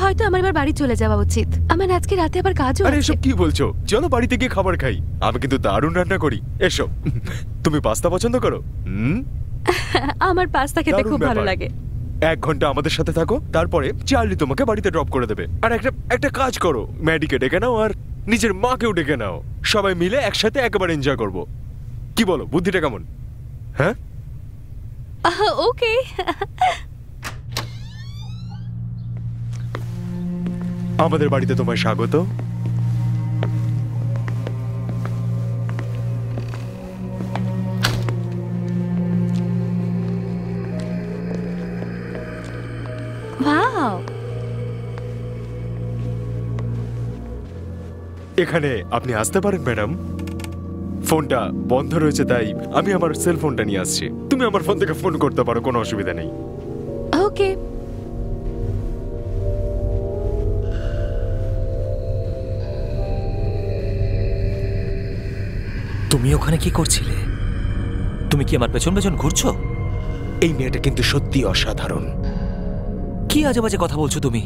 হয়তো আমার এবার বাড়ি চলে যাওয়া উচিত। আমার আজকে রাতে আবার কাজও আরে আছে। এসব কি বলছো? চলো বাড়িতে গিয়ে খাবার খাই। আমি কিন্তু দারুণ রান্না করি। এসো। তুমি পাস্তা পছন্দ করো? আমার পাস্তা খেতে দারুণ খুব ভালো ব্যাপার। লাগে। 1 ঘন্টা আমাদের সাথে থাকো, তারপরে চার্লি তোমাকে বাড়িতে ড্রপ করে দেবে। আর একটা কাজ করো, ম্যাডিকে ডেকে নাও আর নিজের মাকেও ডেকে নাও। সবাই মিলে একসাথে একেবারে এনজয় করব। কি বলো, বুদ্ধিটা কেমন? হ্যাঁ, ওকে। আমাদের বাড়িতে তোমায় স্বাগত। ওয়াও। এখানে আপনি আসতে পারেন ম্যাডাম। ফোনটা বন্ধ রয়েছে, তাই আমি আমার সেল ফোনটা নিয়ে আসছি। তুমি আমার ফোন থেকে ফোন করতে পারো, কোনো অসুবিধা নেই। ওকে। তুমি ওখানে কি করছিলে? তুমি কি আমার পেছন পেছন ঘুরছো? এই মেয়েটা কিন্তু সত্যি অসাধারণ। কি আজে বাজে কথা বলছো তুমি?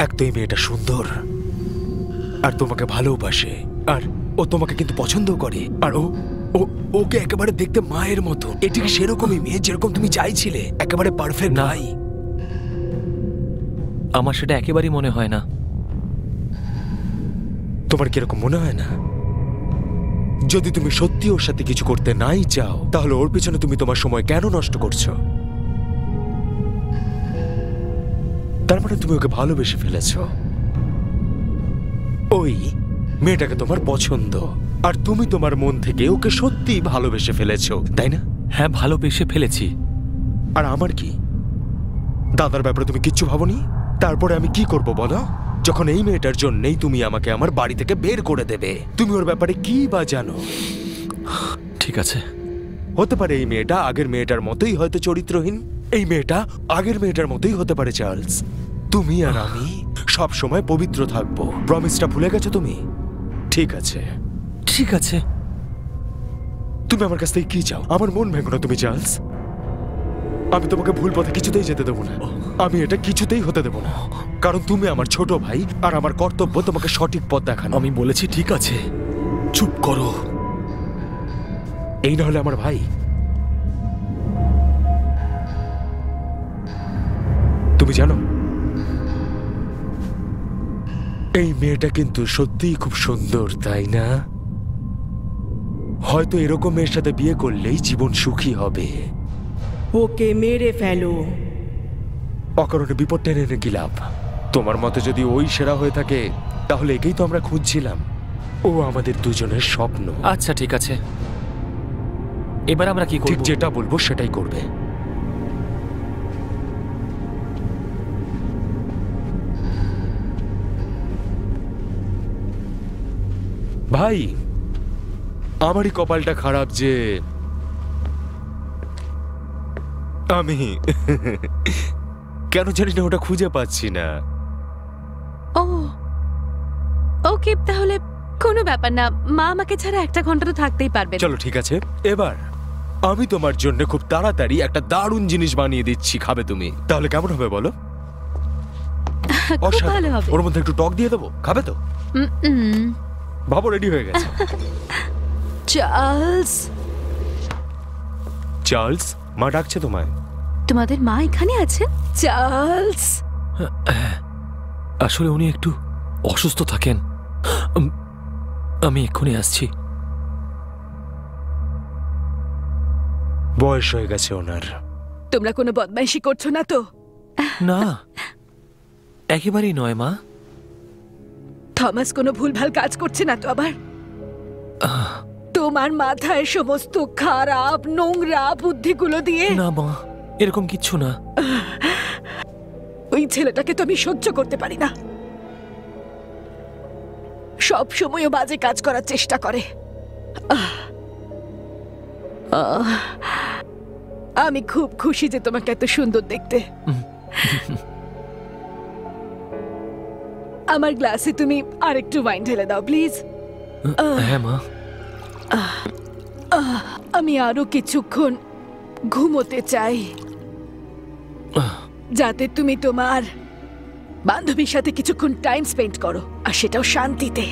এক তো এই মেয়েটা সুন্দর আর তোমাকে ভালোবাসে, আর ও তোমাকে কিন্তু পছন্দও করে। আর ওকে একেবারে দেখতে মায়ের মতো। এটি কি সেরকমই মেয়ে যেরকম তুমি চাইছিলে? একেবারে পারফেক্ট। না, আমার সেটা একেবারেই মনে হয় না। তোমার কিরকম মনে হয় না? যদি তুমি সত্যি ওর সাথে কিছু করতে নাই চাও, তাহলে ওর পিছনে তুমি তোমার সময় কেন নষ্ট করছো? তার মানে তুমি ওকে ভালোবেসে ফেলেছো। ওই মেয়েটাকে তোমার পছন্দ, আর তুমি তোমার মন থেকে ওকে সত্যি ভালোবেসে ফেলেছো, তাই না? হ্যাঁ, ভালোবেসে ফেলেছি। আর আমার কি? দাদার ব্যাপারে তুমি কিচ্ছু ভাবোনি? তারপরে আমি কি করব বলো? যখন এই মেয়েটার জন্যই তুমি আমাকে আমার বাড়ি থেকে বের করে দেবে, তুমি ওর ব্যাপারে কি বা জানো? ঠিক আছে, হতে পারে এই মেয়েটা আগের মেয়েটার মতোই হয়তো চরিত্রহীন। এই মেয়েটা আগের মেয়েটার মতোই হতে পারে চার্লস। তুমি আর আমি সব সময় পবিত্র থাকবো। প্রমিসটা ভুলে গেছো তুমি? ঠিক আছে, ঠিক আছে। তুমি আমার কাছ থেকে কি চাও? আমার মন ভেঙো না তুমি চার্লস। আমি তোমাকে ভুল পথে কিছুতেই যেতে দেবো না। আমি এটা কিছুতেই হতে দেবো না, কারণ তুমি আমার ছোট ভাই, আর আমার কর্তব্য তোমাকে সঠিক পথ দেখানো। আমি বলেছি ঠিক আছে, চুপ করো। এই না হলে আমার ভাই। তুমি জানো, এই মেয়েটা কিন্তু সত্যিই খুব সুন্দর, তাই না? হয়তো এরকম মেয়ের সাথে বিয়ে করলেই জীবন সুখী হবে। ওকে মেরে ফেলো। অকারণে বিপদ টেনে এনে কি লাভ? তোমার মতে যদি ওই সেরা হয়ে থাকে, তাহলে একেই তো আমরা খুঁজছিলাম। ও আমাদের দুজনের স্বপ্ন। আচ্ছা ঠিক আছে, এবার আমরা কি ঠিক করব? যেটা বলবো সেটাই করবে। ভাই, আমারই কপালটা খারাপ যে আমি কেন জানি না ওটা খুঁজে পাচ্ছি না। ও ওকে, তাহলে কোনো ব্যাপার না, মা আমাকে ছাড়া 1 ঘন্টা তো থাকতেই পারবে। চলো ঠিক আছে, এবার আমি তোমার জন্য খুব তাড়াতাড়ি একটা দারুণ জিনিস বানিয়ে দিচ্ছি, খাবে তুমি? তাহলে কেমন হবে বলো? খুব ভালো হবে। ওর মধ্যে একটু টক দিয়ে দেবো, খাবে তো? ভাবো, রেডি হয়ে গেছে। চার্লস, চার্লস, মা ডাকছে তোমায়। তোমাদের মা এখানে আছে? চার্লস, আসলে উনি একটু অসুস্থ থাকেন। আমি এক্ষুনি আসছি। বয়স হয়ে গেছে ওনার। তোমরা কোনো বদমাইশি করছো না তো? না, একেবারেই নয় মা। থমাস কোনো ভুলভাল কাজ করছে না তো আবার? তোমার মাথায় সমস্ত খারাপ নোংরা বুদ্ধিগুলো দিয়ে? না মা, এরকম কিচ্ছু না। ওই ছেলেটাকে তো আমি সহ্য করতে পারি না। সব সময় বাজে কাজ করার চেষ্টা করে। আমি খুব খুশি যে তোমাকে এত সুন্দর দেখতে। আমার গ্লাসে তুমি আরেকটু ওয়াইন ঢেলে দাও প্লিজ। হ্যাঁ মা। আমি আরো কিছুক্ষণ ঘুমোতে চাই, যাতে তুমি তোমার বান্ধবীর সাথে কিছুক্ষণ টাইম স্পেন্ড করো, আর সেটাও শান্তিতে।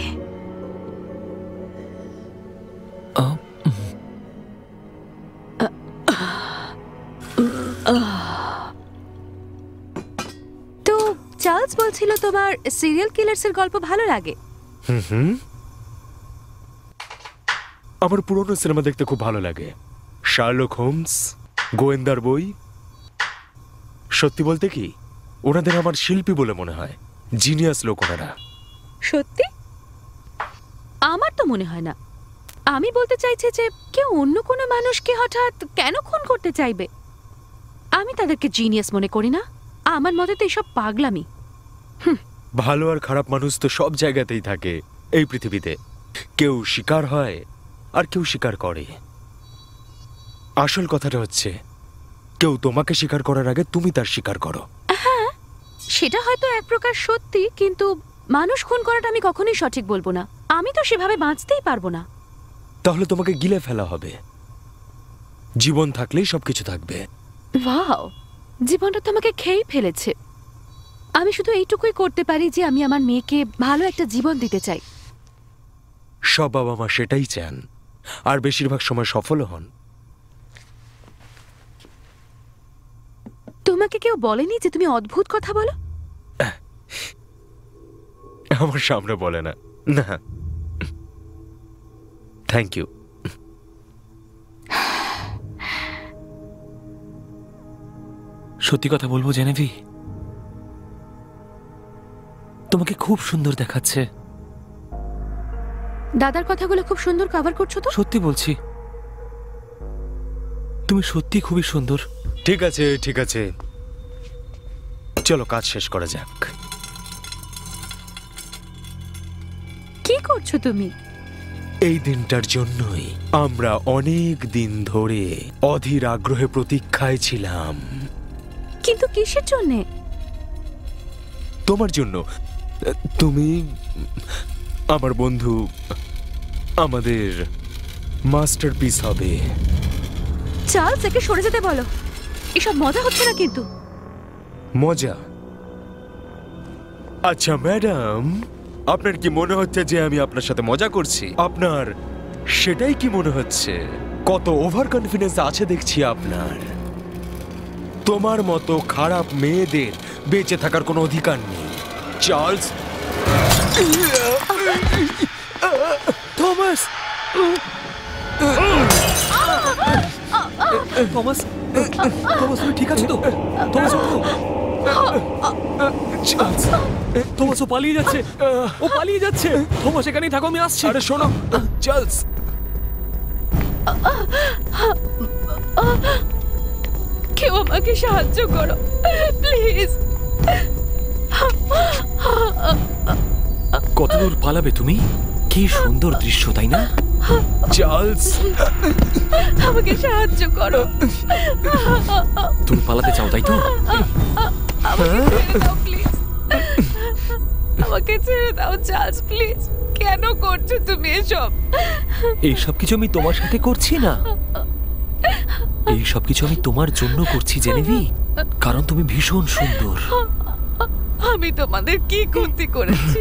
তো চার্লস বলছিল তোমার সিরিয়াল কিলার্স এর গল্প ভালো লাগে। আমার পুরনো সিনেমা দেখতে খুব ভালো লাগে। শার্লক হোমস, গোয়েন্দার বই। সত্যি বলতে কি, ওনাদের আমার শিল্পী বলে মনে হয়। জিনিয়াস লোক ওনারা। সত্যি? আমার তো মনে হয় না। আমি বলতে চাইছি যে কেউ অন্য কোনো মানুষকে হঠাৎ কেন খুন করতে চাইবে? আমি তাদেরকে জিনিয়াস মনে করি না। আমার মতে তো এসব পাগলামি। ভালো আর খারাপ মানুষ তো সব জায়গাতেই থাকে এই পৃথিবীতে। কেউ শিকার হয় আর কেউ শিকার করে। আসল কথাটা হচ্ছে, কেউ তোমাকে শিকার করার আগে তুমি তার শিকার করো। হ্যাঁ, সেটা হয়তো এক প্রকার সত্যি, কিন্তু মানুষ খুন করাটা আমি কখনোই সঠিক বলবো না। আমি তো সেভাবে বাঁচতেই পারবো না। তাহলে তোমাকে গিলে ফেলা হবে। জীবন থাকলেই সবকিছু থাকবে। ওয়াও, জীবনটা তো আমাকে খেয়েই ফেলেছে। আমি শুধু এইটুকুই করতে পারি যে আমি আমার মেয়েকে ভালো একটা জীবন দিতে চাই। সব বাবা মা সেটাই চান, আর বেশিরভাগ সময় সফলও হন। তোমাকে কেউ বলেনি যে তুমি অদ্ভুত কথা বলো? আমার সামনে বলে না। না, থ্যাংক ইউ। সত্যি কথা বলবো জেনেভি, তোমাকে খুব সুন্দর দেখাচ্ছে। দাদার কথাগুলো খুব সুন্দর কভার করছো তো। সত্যি বলছি, তুমি সত্যি খুবই সুন্দর। ঠিক আছে ঠিক আছে, চলো কাজ শেষ করা যাক। কি করছো তুমি? এই দিনটার জন্যই আমরা অনেক দিন ধরে অধীর আগ্রহে প্রতীক্ষায় ছিলাম। কিন্তু কিসের জন্যে? তোমার জন্য। তুমি আমার বন্ধু, আমাদের মাস্টারপিস হবে। চার্লস, একে সরে যেতে বলো। এসব মজা হচ্ছে না কিন্তু। মজা? আচ্ছা ম্যাডাম, আপনার কি মনে হচ্ছে যে আমি আপনার সাথে মজা করছি? আপনার সেটাই কি মনে হচ্ছে? কত ওভার কনফিডেন্স আছে দেখছি আপনার। তোমার মতো খারাপ মেয়েদের বেঁচে থাকার কোনো অধিকার নেই, চার্লস। থমাস! থমাস, থমাস তুমি ঠিক আছো তো? থমাস ওঠো। চার্লস, থমাস ও পালিয়ে যাচ্ছে, ও পালিয়ে যাচ্ছে। থমাস এখানেই থাকো, আমি আসছি। আরে শোনো চার্লস। কেউ আমাকে সাহায্য করো প্লিজ। কতদূর পালাবে তুমি? কি সুন্দর দৃশ্য, তাই না? চার্লস, আমাকে সাহায্য করো। তুমি পালাতে চাও, তাই তো? আমাকে ছেড়ে দাও প্লিজ। আমাকে ছেড়ে দাও চার্লস প্লিজ। কেন করছো তুমি এসব? এইসব কিছু আমি তোমার সাথে করছি না, এইসব কিছু আমি তোমার জন্য করছি জেনেভি, কারণ তুমি ভীষণ সুন্দর। আমি তোমাদের কি ক্ষতি করেছি?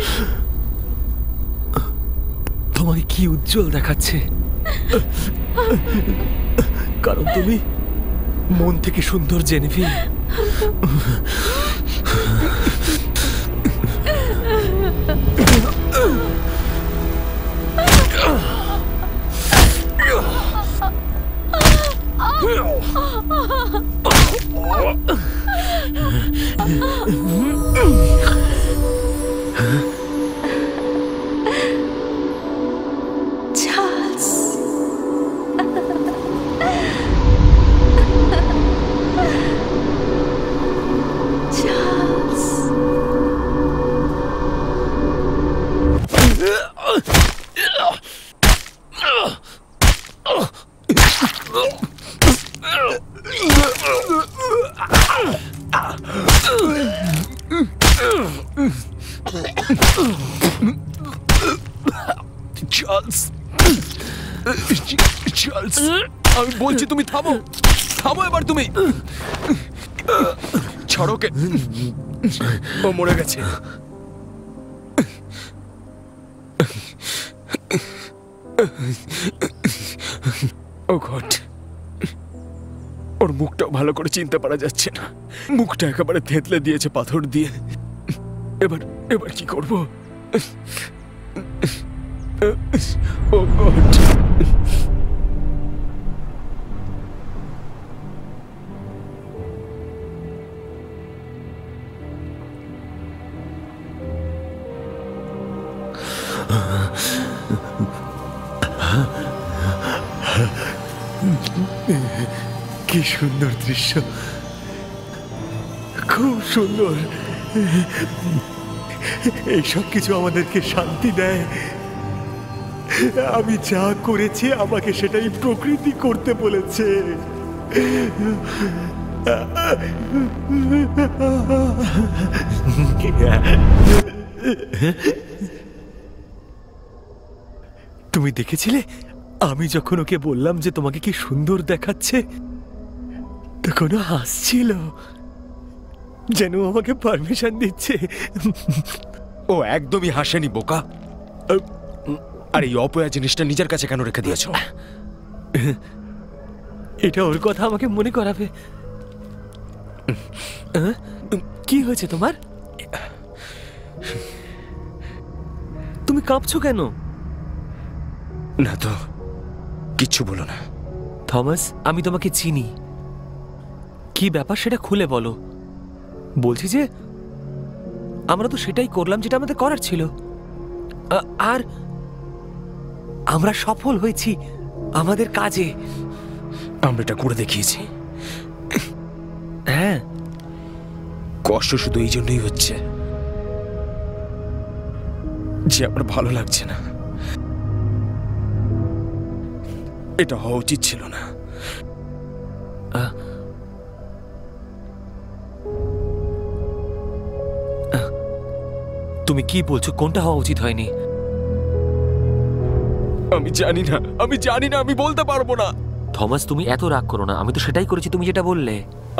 তোমাকে কি উজ্জ্বল দেখাচ্ছে, কারণ তুমি মন থেকে সুন্দর জেনেভি। চার্লস, চার্লস, আমি বলছি তুমি থামো, থামো এবার তুমি। ছাড়ো কে, ও মরে গেছে। ও গড, ওর মুখটাও ভালো করে চিনতে পারা যাচ্ছে না, মুখটা একেবারে থেতলে দিয়েছে পাথর দিয়ে। এবার এবার কি করবো? ও গড, কি সুন্দর দৃশ্য, খুব সুন্দর। এইসব কিছু আমাদেরকে শান্তি দেয়। আমি যা করেছি আমাকে সেটাই প্রকৃতি করতে বলেছে। তুমি দেখেছিলে আমি যখন ওকে বললাম যে তোমাকে কি সুন্দর দেখাচ্ছে, তখন ও হাসছিল, যেন আমাকে পারমিশন দিচ্ছে। ও একদমই হাসেনি বোকা। আর এই অপয়া জিনিসটা নিজের কাছে কেন রেখে দিয়েছো? এটা ওর কথা আমাকে মনে করাবে। কি হয়েছে তোমার? তুমি কাঁপছো কেন? না তো, কিচ্ছু বলো না। থমাস, আমি তোমাকে চিনি। কি ব্যাপার সেটা খুলে বলো। বলছি যে আমরা তো সেটাই করলাম যেটা আমাদের করার ছিল, আর আমরা সফল হয়েছি আমাদের কাজে। আমরা এটা করে দেখিয়েছি। হ্যাঁ, কষ্ট শুধু এই জন্যই হচ্ছে যে আমার ভালো লাগছে না। এটা হওয়া উচিত ছিল না। তুমি কি বলছো? কোনটা হওয়া উচিত হয়নি? আমি জানি না, আমি জানি না, আমি বলতে পারবো না। থমাস, তুমি এত রাগ করো না, আমি তো সেটাই করেছি তুমি যেটা বললে।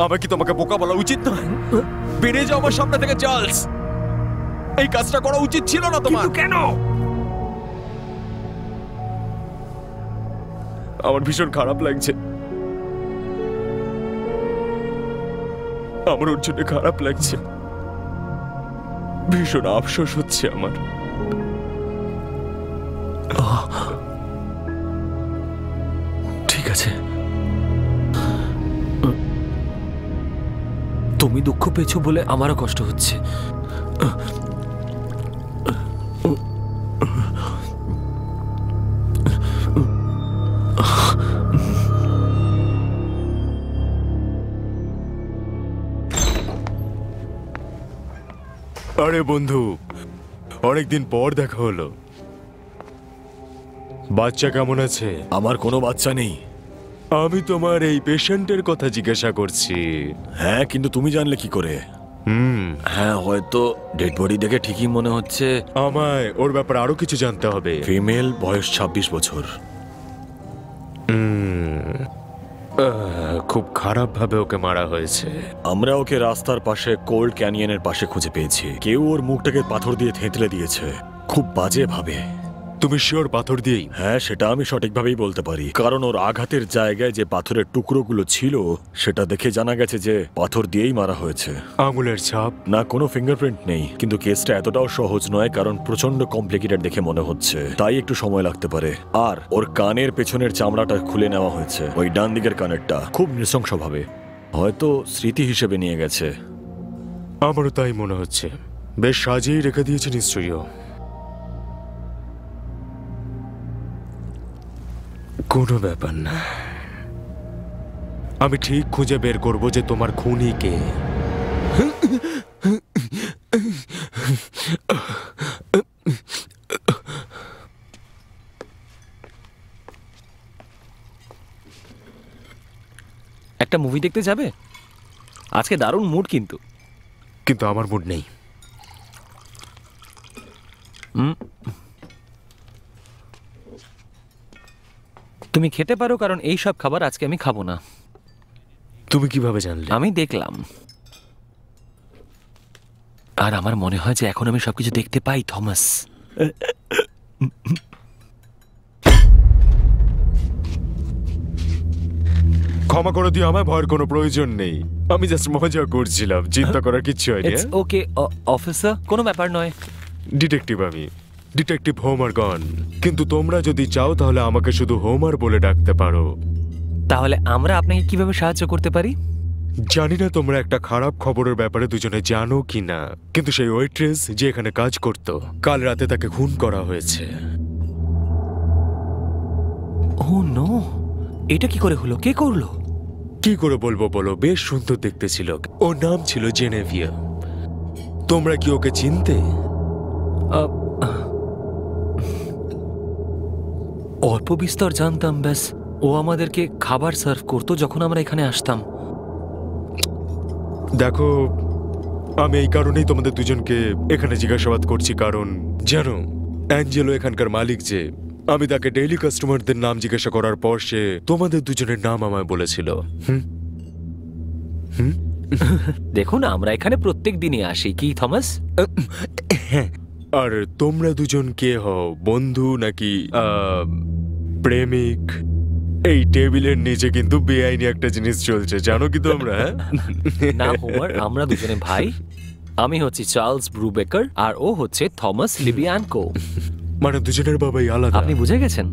আমার কি তোমাকে বোকা বলা উচিত নয়? বেরিয়ে যাও আমার সামনে থেকে চার্লস। এই কাজটা করা উচিত ছিল না তোমার। কেন? আমার ভীষণ খারাপ লাগছে, আমার ওর জন্য খারাপ লাগছে, ভীষণ আফসোস হচ্ছে আমার। ঠিক আছে, তুমি দুঃখ পেয়েছো বলে আমারও কষ্ট হচ্ছে। আরে বন্ধু, অনেকদিন পর দেখা হলো। বাচ্চা কেমন আছে? আমার কোনো বাচ্চা নেই। আমি তোমার এই পেশেন্টের কথা জিজ্ঞাসা করছি। হ্যাঁ, কিন্তু তুমি জানলে কি করে? হ্যাঁ, হয়তো ডেড বডি দেখে ঠিকই মনে হচ্ছে। আমায় ওর ব্যাপারে আরো কিছু জানতে হবে। ফিমেল, বয়স 26 বছর। খুব খারাপ ভাবে ওকে মারা হয়েছে। আমরা ওকে রাস্তার পাশে কোল্ড ক্যানিয়নের পাশে খুঁজে পেয়েছি। কেউ ওর মুখটাকে পাথর দিয়ে থেঁতলে দিয়েছে, খুব বাজে ভাবে। তুমি শিওর পাথর দিয়েই? হ্যাঁ, সেটা আমি সঠিকভাবেই বলতে পারি, কারণ ওর আঘাতের জায়গায় যে পাথরের টুকরোগুলো ছিল সেটা দেখে জানা গেছে যে পাথর দিয়েই মারা হয়েছে। আঙুলের ছাপ? না, কোনো ফিঙ্গারপ্রিন্ট নেই, কিন্তু কেসটা এতটাও সহজ নয়, কারণ প্রচন্ড কমপ্লিকেটেড দেখে মনে হচ্ছে, তাই একটু সময় লাগতে পারে। আর ওর কানের পেছনের চামড়াটা খুলে নেওয়া হয়েছে, ওই ডান দিকের কানেরটা, খুব নৃশংসভাবে। হয়তো স্মৃতি হিসেবে নিয়ে গেছে। আমারও তাই মনে হচ্ছে। বেশ সাজিয়ে রেখে দিয়েছে নিশ্চয়ই। কোনো ব্যাপার না, আমি ঠিক খুঁজে বের করব যে তোমার খুনি কে। একটা মুভি দেখতে যাবে? আজকে দারুণ মুড কিন্তু। কিন্তু আমার মুড নেই। তুমি খেতে পারো, কারণ এই সব খাবার আজকে আমি খাবো না। তুমি কিভাবে জানলে? আমি দেখলাম, আর আমার মনে হয় যে এখন আমি সবকিছু দেখতে পাই। থমাস, ক্ষমা করে দিও, আমার ভয়ের কোনো প্রয়োজন নেই। আমি জাস্ট মজা করছিলাম, চিন্তা করার কিচ্ছু হয়নি। ইটস ওকে অফিসার, কোনো ব্যাপার নয়। ডিটেকটিভ আমি, ডিটেকটিভ হোমার গন। কিন্তু তোমরা যদি চাও তাহলে আমাকে শুধু হোমার বলে ডাকতে পারো। তাহলে আমরা আপনাকে কিভাবে সাহায্য করতে পারি? জানি না তোমরা একটা খারাপ খবরের ব্যাপারে দুজনে জানো কি না, কিন্তু সেই ওয়েট্রেস যে এখানে কাজ করত, কাল রাতে তাকে খুন করা হয়েছে। ও নো, এটা কি করে হলো? কে করলো? কি করে বলবো বলো, বেশ সুন্দর দেখতে ছিল। ওর নাম ছিল জেনেভিয়া। তোমরা কি ওকে চিনতে? অল্প বিস্তর জানতাম, ব্যাস। ও আমাদেরকে খাবার সার্ভ করতো যখন আমরা এখানে আসতাম। দেখো, আমি এই কারণেই তোমাদের দুজনকে এখানে জিজ্ঞাসাবাদ করছি, কারণ জানো অ্যাঞ্জেলো এখানকার মালিক যে, আমি তাকে ডেইলি কাস্টমারদের নাম জিজ্ঞাসা করার পর সে তোমাদের দুজনের নাম আমায় বলেছিল। দেখুন, আমরা এখানে প্রত্যেক দিনই আসি, কি থমাস? আর তোমরা দুজন কে হও, বন্ধু নাকি প্রেমিক? এই টেবিলের নিচে কিন্তু বেআইনি একটা জিনিস চলছে, জানো কি তোমরা? না হোমার, আমরা দুজনে ভাই। আমি হচ্ছি চার্লস ব্রুবেকার, আর ও হচ্ছে থমাস লিবিয়ানকো। মানে দুজনের বাবাই আলাদা। আপনি বুঝে গেছেন?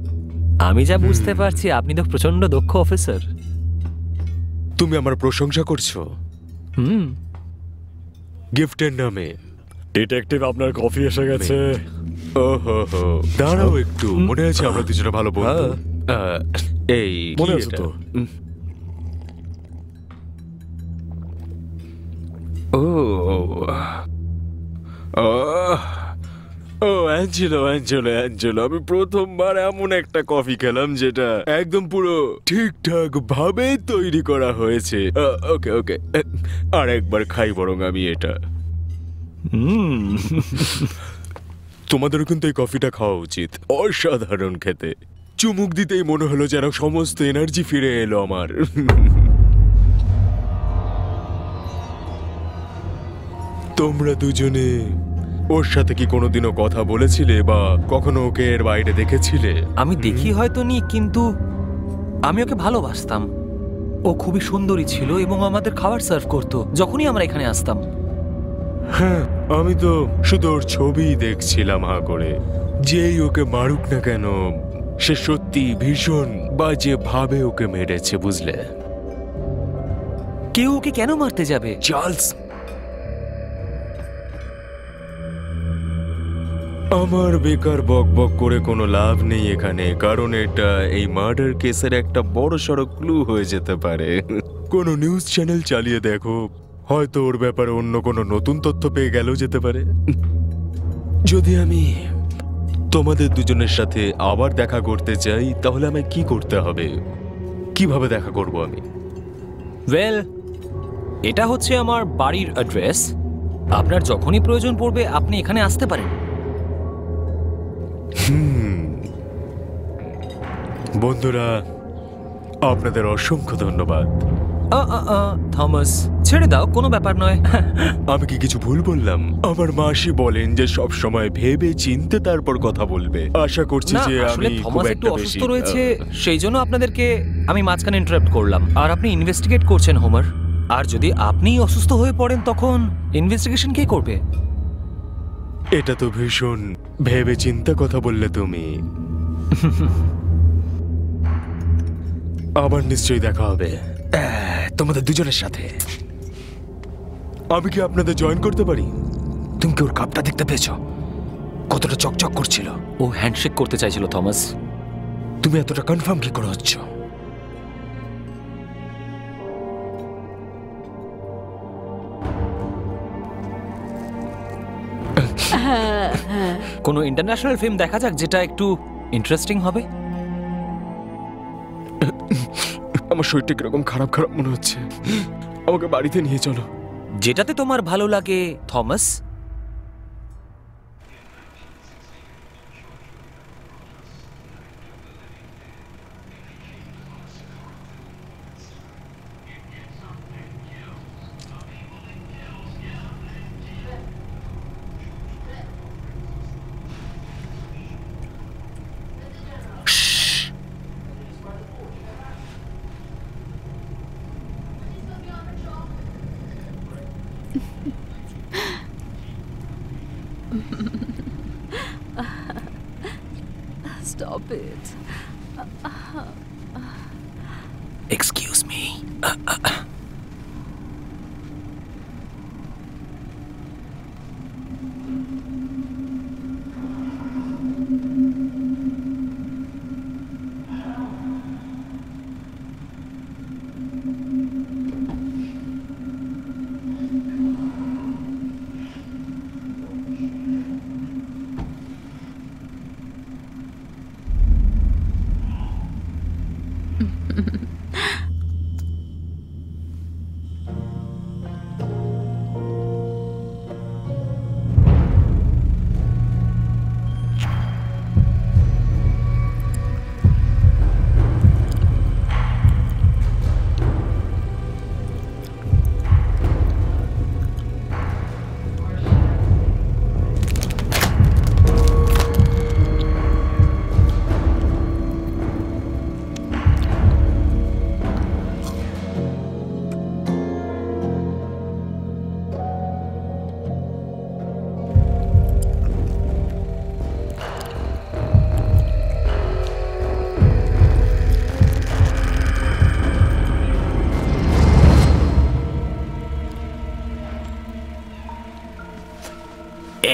আমি যা বুঝতে পারছি, আপনি তো প্রচন্ড দক্ষ অফিসার। তুমি আমার প্রশংসা করছো গিফটের নামে। ডিটেকটিভ, আপনার কফি এসে গেছে। ওহো হো, দাঁড়াও একটু। মনে আছে আমরা দুজনে ভালো বন্ধু? এই মনে আছে তো? ও ও অ্যাঞ্জেলো, অ্যাঞ্জেলো, অ্যাঞ্জেলো, আমি প্রথমবার এমন একটা কফি খেলাম যেটা একদম পুরো ঠিকঠাক ভাবে তৈরি করা হয়েছে। ওকে ওকে, আর একবার খাই বরং আমি এটা। তোমাদেরও কিন্তু এই কফিটা খাওয়া উচিত, অসাধারণ খেতে। চুমুক দিতেই মনে হলো যেন সমস্ত এনার্জি ফিরে এলো আমার। তোমরা দুজনে ওর সাথে কি কোনোদিনও কথা বলেছিলে বা কখনো ওকে এর বাইরে দেখেছিলে? আমি দেখি হয়তো নি, কিন্তু আমি ওকে ভালোবাসতাম। ও খুবই সুন্দরী ছিল এবং আমাদের খাবার সার্ভ করতো যখনই আমরা এখানে আসতাম। হ্যাঁ, আমি তো শুধু ওর ছবি দেখছিলাম হা করে। যেই ওকে মারুক না কেন, সে সত্যি ভীষণ বাজে ভাবে ওকে মেরেছে, বুঝলে? কেউ ওকে কেন মারতে যাবে? চার্লস, আমার বেকার বকবক করে কোনো লাভ নেই এখানে, কারণ এটা এই মার্ডার কেসের একটা বড় সড়ো ক্লু হয়ে যেতে পারে। কোনো নিউজ চ্যানেল চালিয়ে দেখো, হয়তো ওর ব্যাপারে অন্য কোনো নতুন তথ্য পেয়ে গেলেও যেতে পারে। যদি আমি তোমাদের দুজনের সাথে আবার দেখা করতে চাই, তাহলে আমায় কি করতে হবে? কিভাবে দেখা করব আমি? ওয়েল, এটা হচ্ছে আমার বাড়ির অ্যাড্রেস। আপনার যখনই প্রয়োজন পড়বে আপনি এখানে আসতে পারেন। বন্ধুরা, আপনাদের অসংখ্য ধন্যবাদ। থমাস, ছেড়ে দাও, কোনো ব্যাপার নয়। আমি কি কিছু ভুল বললাম? আমার মাসি বলেন যে সব সময় ভেবে চিনতে তারপর কথা বলবে। আশা করছি না, যে আসলে আমি খুব থমাস একটু একটা অসুস্থ বেশি রয়েছে, সেই জন্য আপনাদেরকে আমি মাঝখানে ইন্টারাপ্ট করলাম। আর আপনি ইনভেস্টিগেট করছেন, হোমার। আর যদি আপনি অসুস্থ হয়ে পড়েন তখন ইনভেস্টিগেশন কে করবে? এটা তো ভীষণ ভেবে চিন্তা কথা বললে তুমি। আবার নিশ্চয়ই দেখা হবে তোমাদের দুজনের সাথে। আমি কি আপনাদের জয়েন করতে পারি? তুমি কি ওর কাপটা দেখতে পেয়েছো? কতটা চকচক করছিল। ও হ্যান্ডশেক করতে চাইছিল থমাস। তুমি এতটা কনফার্ম কি করে হচ্ছ? কোনো ইন্টারন্যাশনাল ফিল্ম দেখা যাক যেটা একটু ইন্টারেস্টিং হবে। আমার শরীরটা কিরকম খারাপ খারাপ মনে হচ্ছে। আমাকে বাড়িতে নিয়ে চলো। যেটাতে তোমার ভালো লাগে, Thomas. Stop it. Excuse me.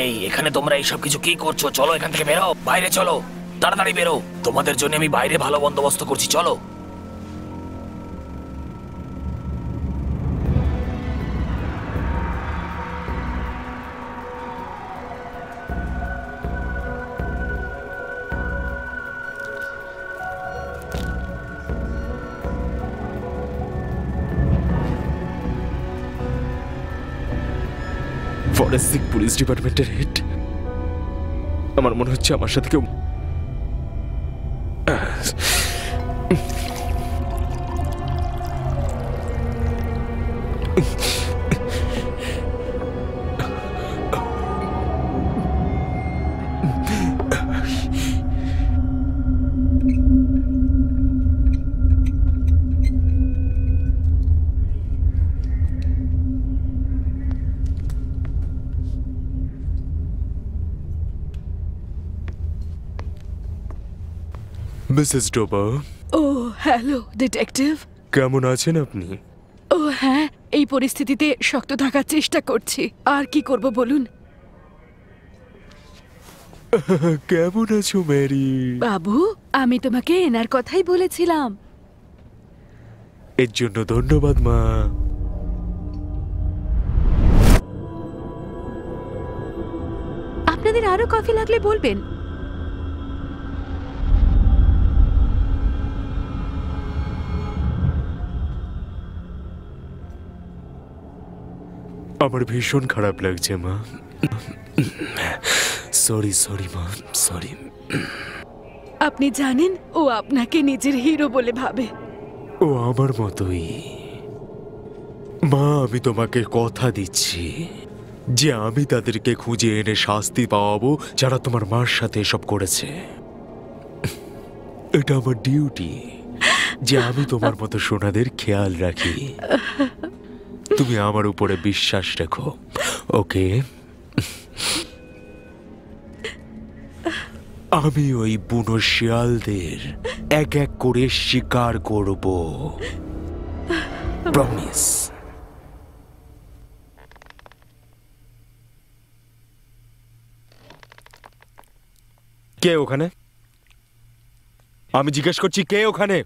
এই, এখানে তোমরা এইসব কিছু কি করছো? চলো এখান থেকে বেরো, বাইরে চলো, তাড়াতাড়ি বেরো। তোমাদের জন্য আমি বাইরে ভালো বন্দোবস্ত করছি, চলো। ফরেন্সিক পুলিশ ডিপার্টমেন্টের হেড। আমার মনে হচ্ছে আমার সাথে কেউ মিসেস ডোবার। ও হ্যালো ডিটেকটিভ। কেমন আছেন আপনি? ও হ্যাঁ, এই পরিস্থিতিতে শক্ত থাকার চেষ্টা করছি। আর কি করব বলুন? কেমন আছো মেরি? বাবু, আমি তোমাকে এনার কথাই বলেছিলাম। এর জন্য ধন্যবাদ মা। আপনাদের আরো কফি লাগলে বলবেন। আমার ভীষণ খারাপ লাগছে মা। সরি সরি মা, সরি। আপনি জানেন ও আপনাকে নিজের হিরো বলে ভাবে। ও আমার মতোই মা। আমি তোমাকে কথা দিচ্ছি যে আমি তাদেরকে খুঁজে এনে শাস্তি পাওয়াবো যারা তোমার মার সাথে এসব করেছে। এটা আমার ডিউটি যে আমি তোমার মতো সোনাদের খেয়াল রাখি। তুমি আমার উপরে বিশ্বাস রেখো, ওকে? আমি ওই বুনো শিয়ালদের এক এক করে শিকার করব, প্রমিস। কে ওখানে? আমি জিজ্ঞেস করছি, কে ওখানে?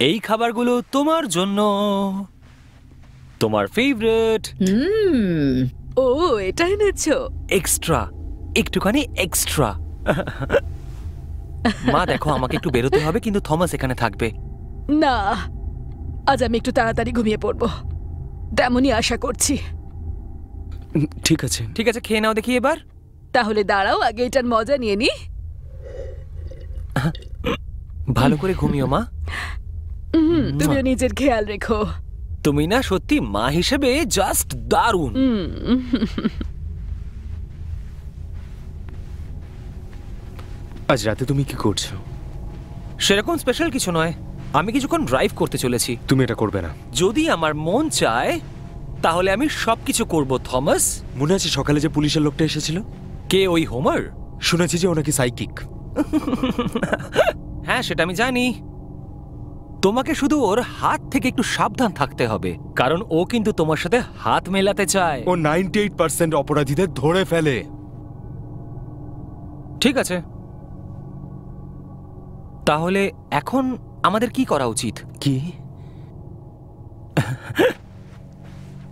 এই খাবারগুলো তোমার জন্য, তোমার ফেভারিট। ও এটা এনেছো? এক্সট্রা, একটুখানি এক্সট্রা। মা দেখো, আমাকে একটু বেরোতে হবে, কিন্তু থমাস এখানে থাকবে। না, আজ আমি একটু তাড়াতাড়ি ঘুমিয়ে পড়বো, তেমনই আশা করছি। ঠিক আছে ঠিক আছে, খেয়ে নাও দেখি এবার। তাহলে দাঁড়াও, আগে এটার মজা নিয়ে নি। ভালো করে ঘুমিও মা। তুমিও নিজের খেয়াল রেখো। তুমি না সত্যি মা হিসেবে জাস্ট দারুণ। আজ রাতে তুমি কি করছো? সেরকম স্পেশাল কিছু নয়, আমি কিছুক্ষণ ড্রাইভ করতে চলেছি। তুমি এটা করবে না। যদি আমার মন চায় তাহলে আমি সবকিছু করব। থমাস, মনে আছে সকালে যে পুলিশের লোকটা এসেছিল? কে ওই হোমার? শুনেছি যে ও নাকি সাইকিক। হ্যাঁ, সেটা আমি জানি। তোমাকে শুধু ওর হাত থেকে একটু সাবধান থাকতে হবে, কারণ ও কিন্তু তোমার সাথে হাত মেলাতে চায়। ও 98% অপরাধীদের ধরে ফেলে। ঠিক আছে, তাহলে এখন আমাদের কি করা উচিত? কি?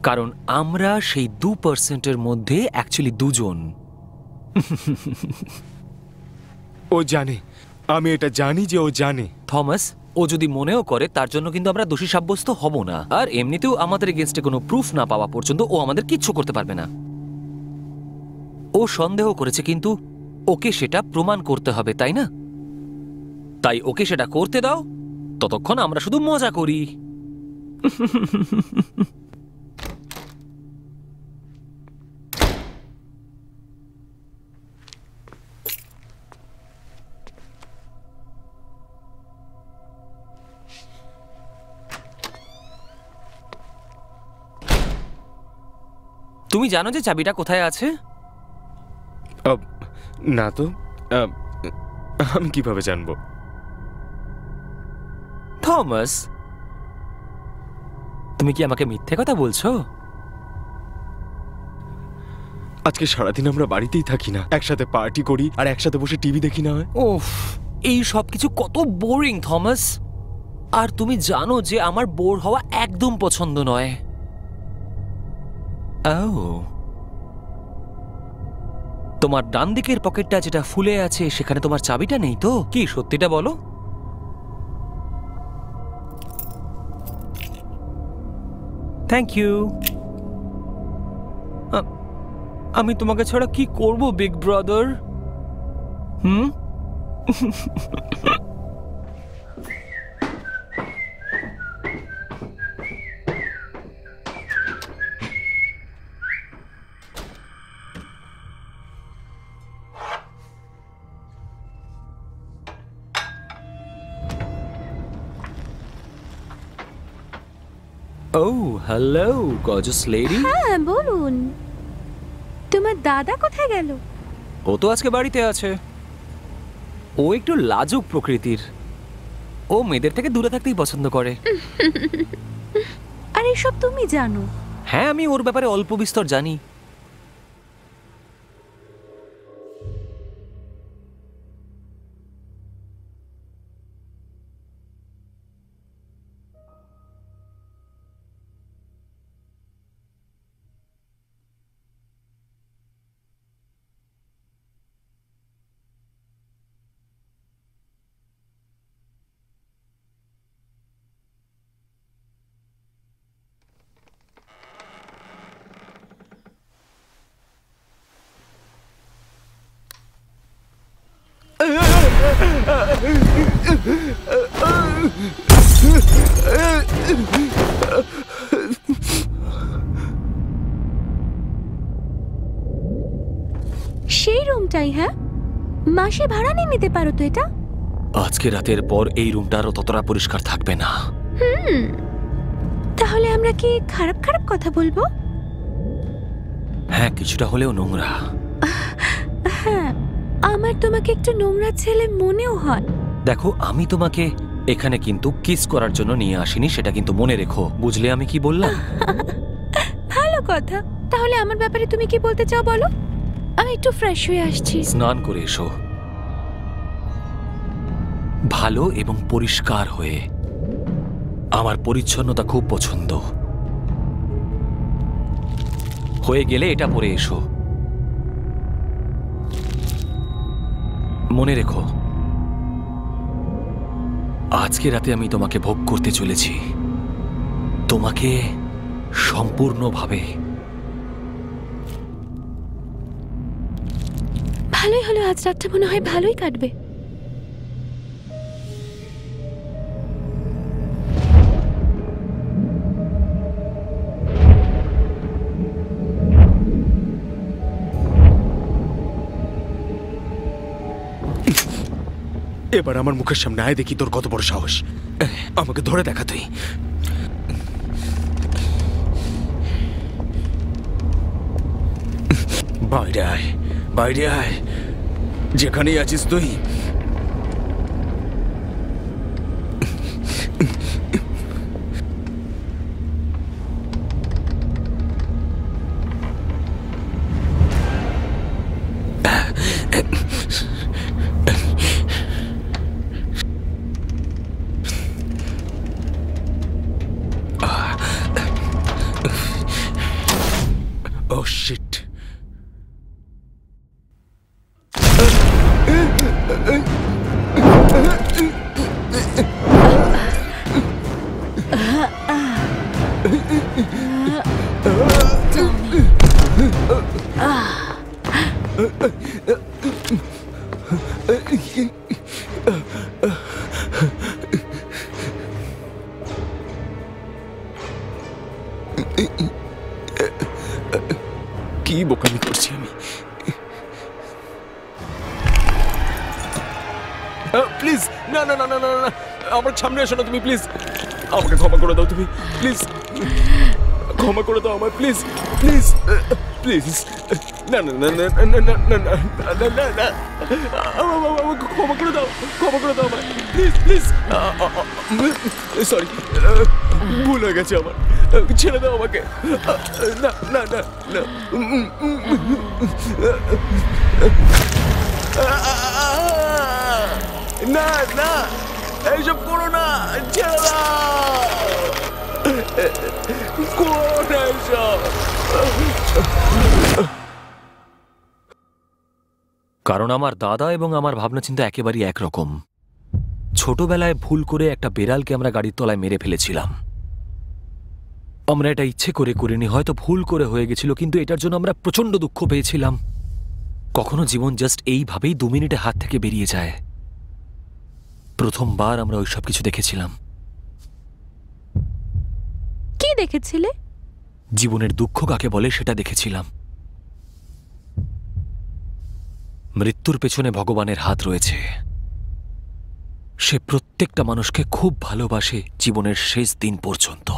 কারণ আমরা সেই 2%-এর মধ্যে অ্যাকচুয়ালি দুজন। ও জানে, আমি এটা জানি যে ও জানে। থমাস, ও যদি মনেও করে তার জন্য কিন্তু আমরা দোষী সাব্যস্ত হব না। আর এমনিতেও আমাদের এগেনস্টে কোনো প্রুফ না পাওয়া পর্যন্ত ও আমাদের কিচ্ছু করতে পারবে না। ও সন্দেহ করেছে, কিন্তু ওকে সেটা প্রমাণ করতে হবে, তাই না? তাই ওকে সেটা করতে দাও, ততক্ষণ আমরা শুধু মজা করি। তুমি জানো যে চাবিটা কোথায় আছে? না তো, আমি কিভাবে জানবো? থমাস, তুমি কি আমাকে মিথ্যে কথা বলছো? আজকে সারাদিন আমরা বাড়িতেই থাকি না, একসাথে পার্টি করি আর একসাথে বসে টিভি দেখি না হয়? ওফ, এই সব কিছু কত বোরিং থমাস। আর তুমি জানো যে আমার বোর হওয়া একদম পছন্দ নয়। তোমার ডান দিকের পকেটটা যেটা ফুলে আছে সেখানে তোমার চাবিটা নেই তো? কি সত্যিটা বলো। Thank you. আমি তোমাকে ছাড়া কি করব big brother? Oh, hello, gorgeous lady. হ্যাঁ বলুন, তোমার দাদা কোথায় গেল? ও তো আজকে বাড়িতে আছে। ও একটু লাজুক প্রকৃতির। ও মেয়েদের থেকে দূরে থাকতেই পছন্দ করে। আর এসব তুমি জানো? হ্যাঁ, আমি ওর ব্যাপারে অল্প বিস্তর জানি। সেই রুমটাই? হ্যাঁ, মাসে ভাড়া নিয়ে নিতে পারো তো এটা। আজকে রাতের পর এই রুমটা আরো ততটা পরিষ্কার থাকবে না। তাহলে আমরা কি খারাপ খারাপ কথা বলবো? হ্যাঁ, কিছুটা হলেও নোংরা। হ্যাঁ, আমার তোমাকে একটু নোংরা ছেলে মনেও হয়। দেখো, আমি তোমাকে এখানে কিন্তু কিস করার জন্য নিয়ে আসিনি, সেটা কিন্তু মনে রেখো। বুঝলে আমি কি বললাম? ভালো কথা। তাহলে আমার ব্যাপারে তুমি কি বলতে চাও বলো? আমি একটু ফ্রেশ হয়ে আসছি। স্নান করে এসো, ভালো এবং পরিষ্কার হয়ে। আমার পরিচ্ছন্নতা খুব পছন্দ। হয়ে গেলে এটা পরে এসো। মনে রেখো, আজকে রাতে আমি তোমাকে ভোগ করতে চলেছি, তোমাকে সম্পূর্ণভাবে। ভালোই হলো, আজ রাতটা মনে হয় ভালোই কাটবে। এবার আমার মুখের সামনে আয়, দেখি তোর কত বড় সাহস। আমাকে ধরে দেখা তুই। বাইরে আয়, বাইরে আয়, যেখানেই আছিস তুই। Oh shit. কি বোকামি করছি আমি। প্লিজ, না না না না না না, আমার সামনে এসো না তুমি, প্লিজ। আমাকে ক্ষমা করে দাও তুমি, প্লিজ। ক্ষমা করে দাও আমায়, প্লিজ প্লিজ প্লিজ। না না না না না না না না না না, আমাকে ক্ষমা করে দাও, ক্ষমা করে দাও আমায়, প্লিজ প্লিজ। সরি, ভুল হয়ে গেছে আমার, ছেড়ে দাও আমাকে। না না না না, না না, এইসব করো না, ছেড়ে দাও, করো না এইসব। কারণ আমার দাদা এবং আমার ভাবনা চিন্তা একেবারেই একরকম। ছোটবেলায় ভুল করে একটা বেড়ালকে আমরা গাড়ির তলায় মেরে ফেলেছিলাম। আমরা এটা ইচ্ছে করে করিনি, হয়তো ভুল করে হয়ে গেছিল, কিন্তু এটার জন্য আমরা প্রচন্ড দুঃখ পেয়েছিলাম। কখনো জীবন জাস্ট এইভাবেই 2 মিনিটে হাত থেকে বেরিয়ে যায়। প্রথমবার আমরা ওইসব কিছু দেখেছিলাম। কি দেখেছিলে? জীবনের দুঃখ কাকে বলে সেটা দেখেছিলাম। মৃত্যুর পেছনে ভগবানের হাত রয়েছে। সে প্রত্যেকটা মানুষকে খুব ভালোবাসে জীবনের শেষ দিন পর্যন্ত।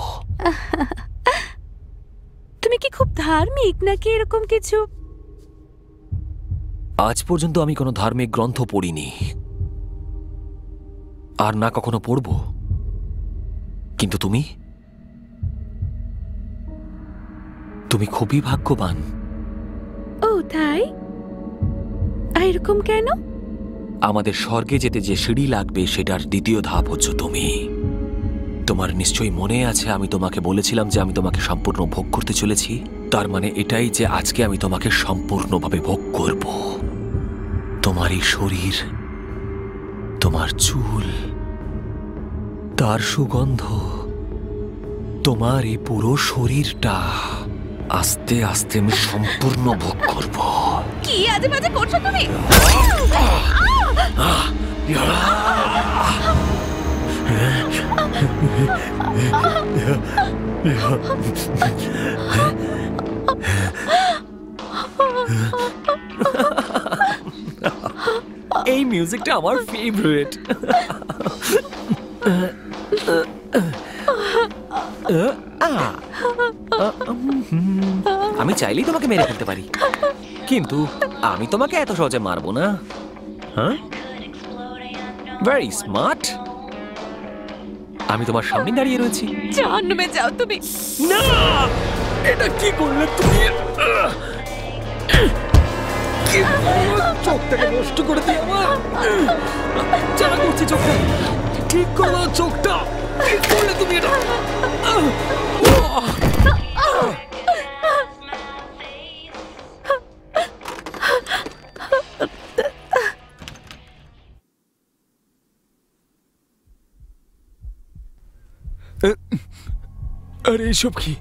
তুমি কি খুব ধার্মিক নাকি এরকম কিছু? আজ পর্যন্ত আমি কোনো ধার্মিক গ্রন্থ পড়িনি, আর না কখনো পড়ব। কিন্তু তুমি তুমি খুবই ভাগ্যবান। ও তাই? এরকম কেন? আমাদের স্বর্গে যেতে যে সিঁড়ি লাগবে সেটার দ্বিতীয় ধাপ হচ্ছে তুমি। তোমার নিশ্চয়ই মনে আছে আমি তোমাকে বলেছিলাম যে আমি তোমাকে সম্পূর্ণ ভোগ করতে চলেছি। তার মানে এটাই যে আজকে আমি তোমাকে সম্পূর্ণভাবে ভোগ করব। তোমার এই শরীর, তোমার চুল, তার সুগন্ধ, তোমার এই পুরো শরীরটা আস্তে আস্তে আমি সম্পূর্ণ ভোগ করব। কি আজে বাজে করছো তুমি? এই মিউজিকটা আমার ফেভারিট। আমি চাইলেই তোমাকে মেরে ফেলতে পারি, কিন্তু আমি তোমাকে এত সহজে মারবো না। হ্যাঁ, ভেরি স্মার্ট। আমি তোমার সামনে দাঁড়িয়ে রয়েছি। জাহান্নামে যাও তুমি। না, এটা কি করলে তুমি? চোখটাকে নষ্ট করে দিই আমার। যা করছি চোখটা ঠিক করো, চোখটা ঠিক করলে তুমি এটা। আরে এসব কি?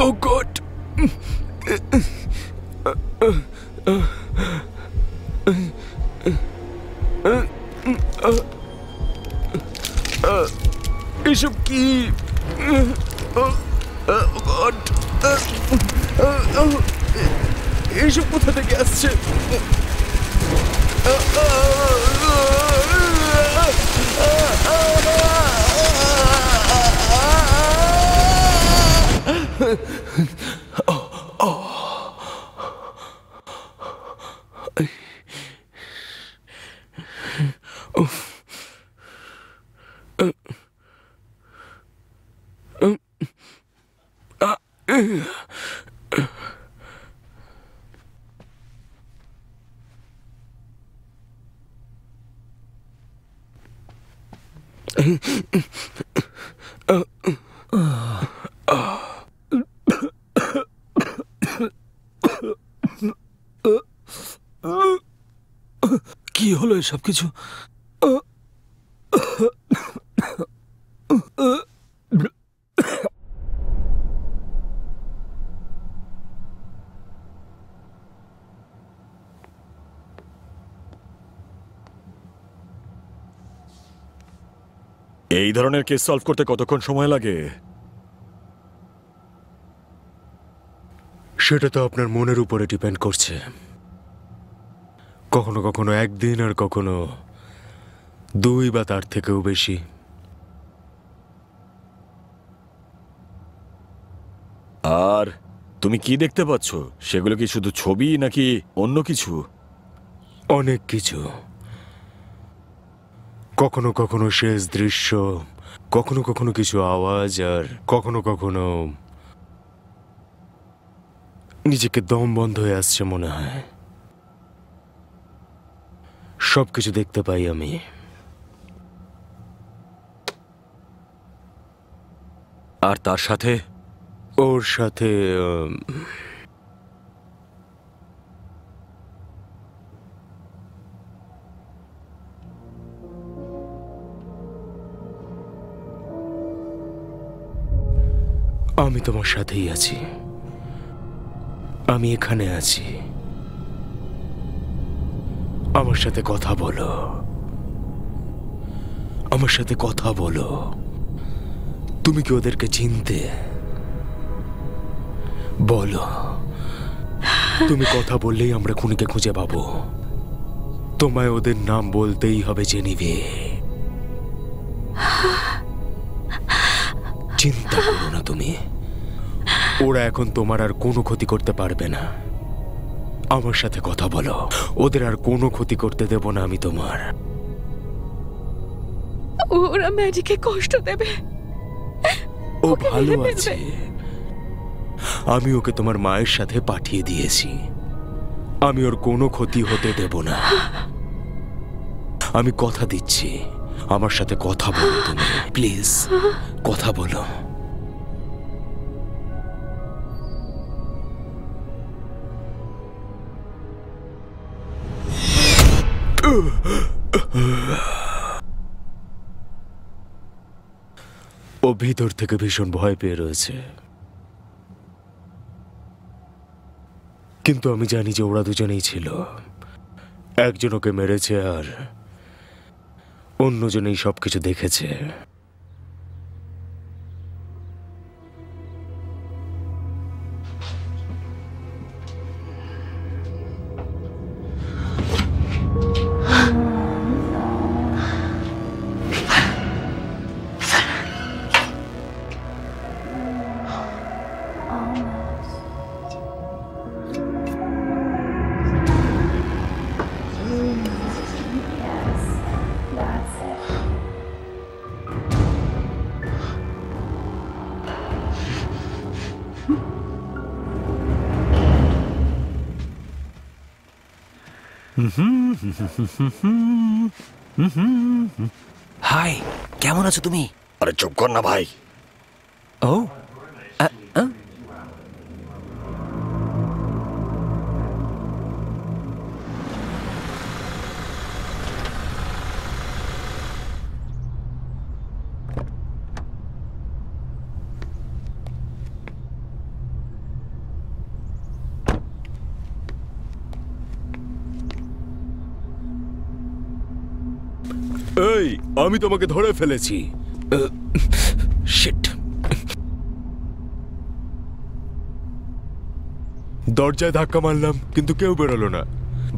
ও গড! এসব কি? এসব কোথা থেকে আসছে? কি হলো এসব কিছু? এই ধরনের কেস সলভ করতে কতক্ষণ সময় লাগে? সেটা তো আপনার মনের উপরে ডিপেন্ড করছে। কখনো কখনো একদিন, আর কখনো 2 বা তার থেকেও বেশি। আর তুমি কি দেখতে পাচ্ছ? সেগুলো কি শুধু ছবি নাকি অন্য কিছু? অনেক কিছু। কখনো কখনো শেষ দৃশ্য, কখনো কখনো কিছু আওয়াজ, আর কখনো কখনো নিজেকে দম বন্ধ হয়ে আসছে মনে হয়। সবকিছু দেখতে পাই আমি। আর তার সাথে? ওর সাথে আমি তোমার সাথেই আছি। আমি এখানে আছি। আমার সাথে কথা বলো, আমার সাথে কথা বলো। তুমি কি ওদেরকে চিনতে? বলো। তুমি কথা বললেই আমরা খুনিকে খুঁজে পাবো। তোমায় ওদের নাম বলতেই হবে, জেনিভে। চিন্তা করো না তুমি। ওরা এখন তোমার আর কোনো ক্ষতি করতে পারবে না। আমার সাথে কথা বলো। ওদের আর কোনো ক্ষতি করতে দেব না আমি তোমার। ওরা ম্যাজিকে কষ্ট দেবে। ও ওকে ভালো মেরে আছে। ফেলবে। আমি ওকে তোমার মায়ের সাথে পাঠিয়ে দিয়েছি। আমি ওর কোনো ক্ষতি হতে দেব না। আমি কথা দিচ্ছি। আমার সাথে কথা বলো তুমি, প্লিজ কথা বলো। ও ভিতর থেকে ভীষণ ভয় পেয়ে রয়েছে, কিন্তু আমি জানি যে ওরা দুজনেই ছিল। একজন ওকে মেরেছে আর অন্যজনেই সবকিছু দেখেছে। হাই, কেমন আছো তুমি? আরে চুপ কর না ভাই। ও এই, আমি তোমাকে ধরে ফেলেছি। শিট। দরজায় ধাক্কা মারলাম কিন্তু কেউ বেরোলো না।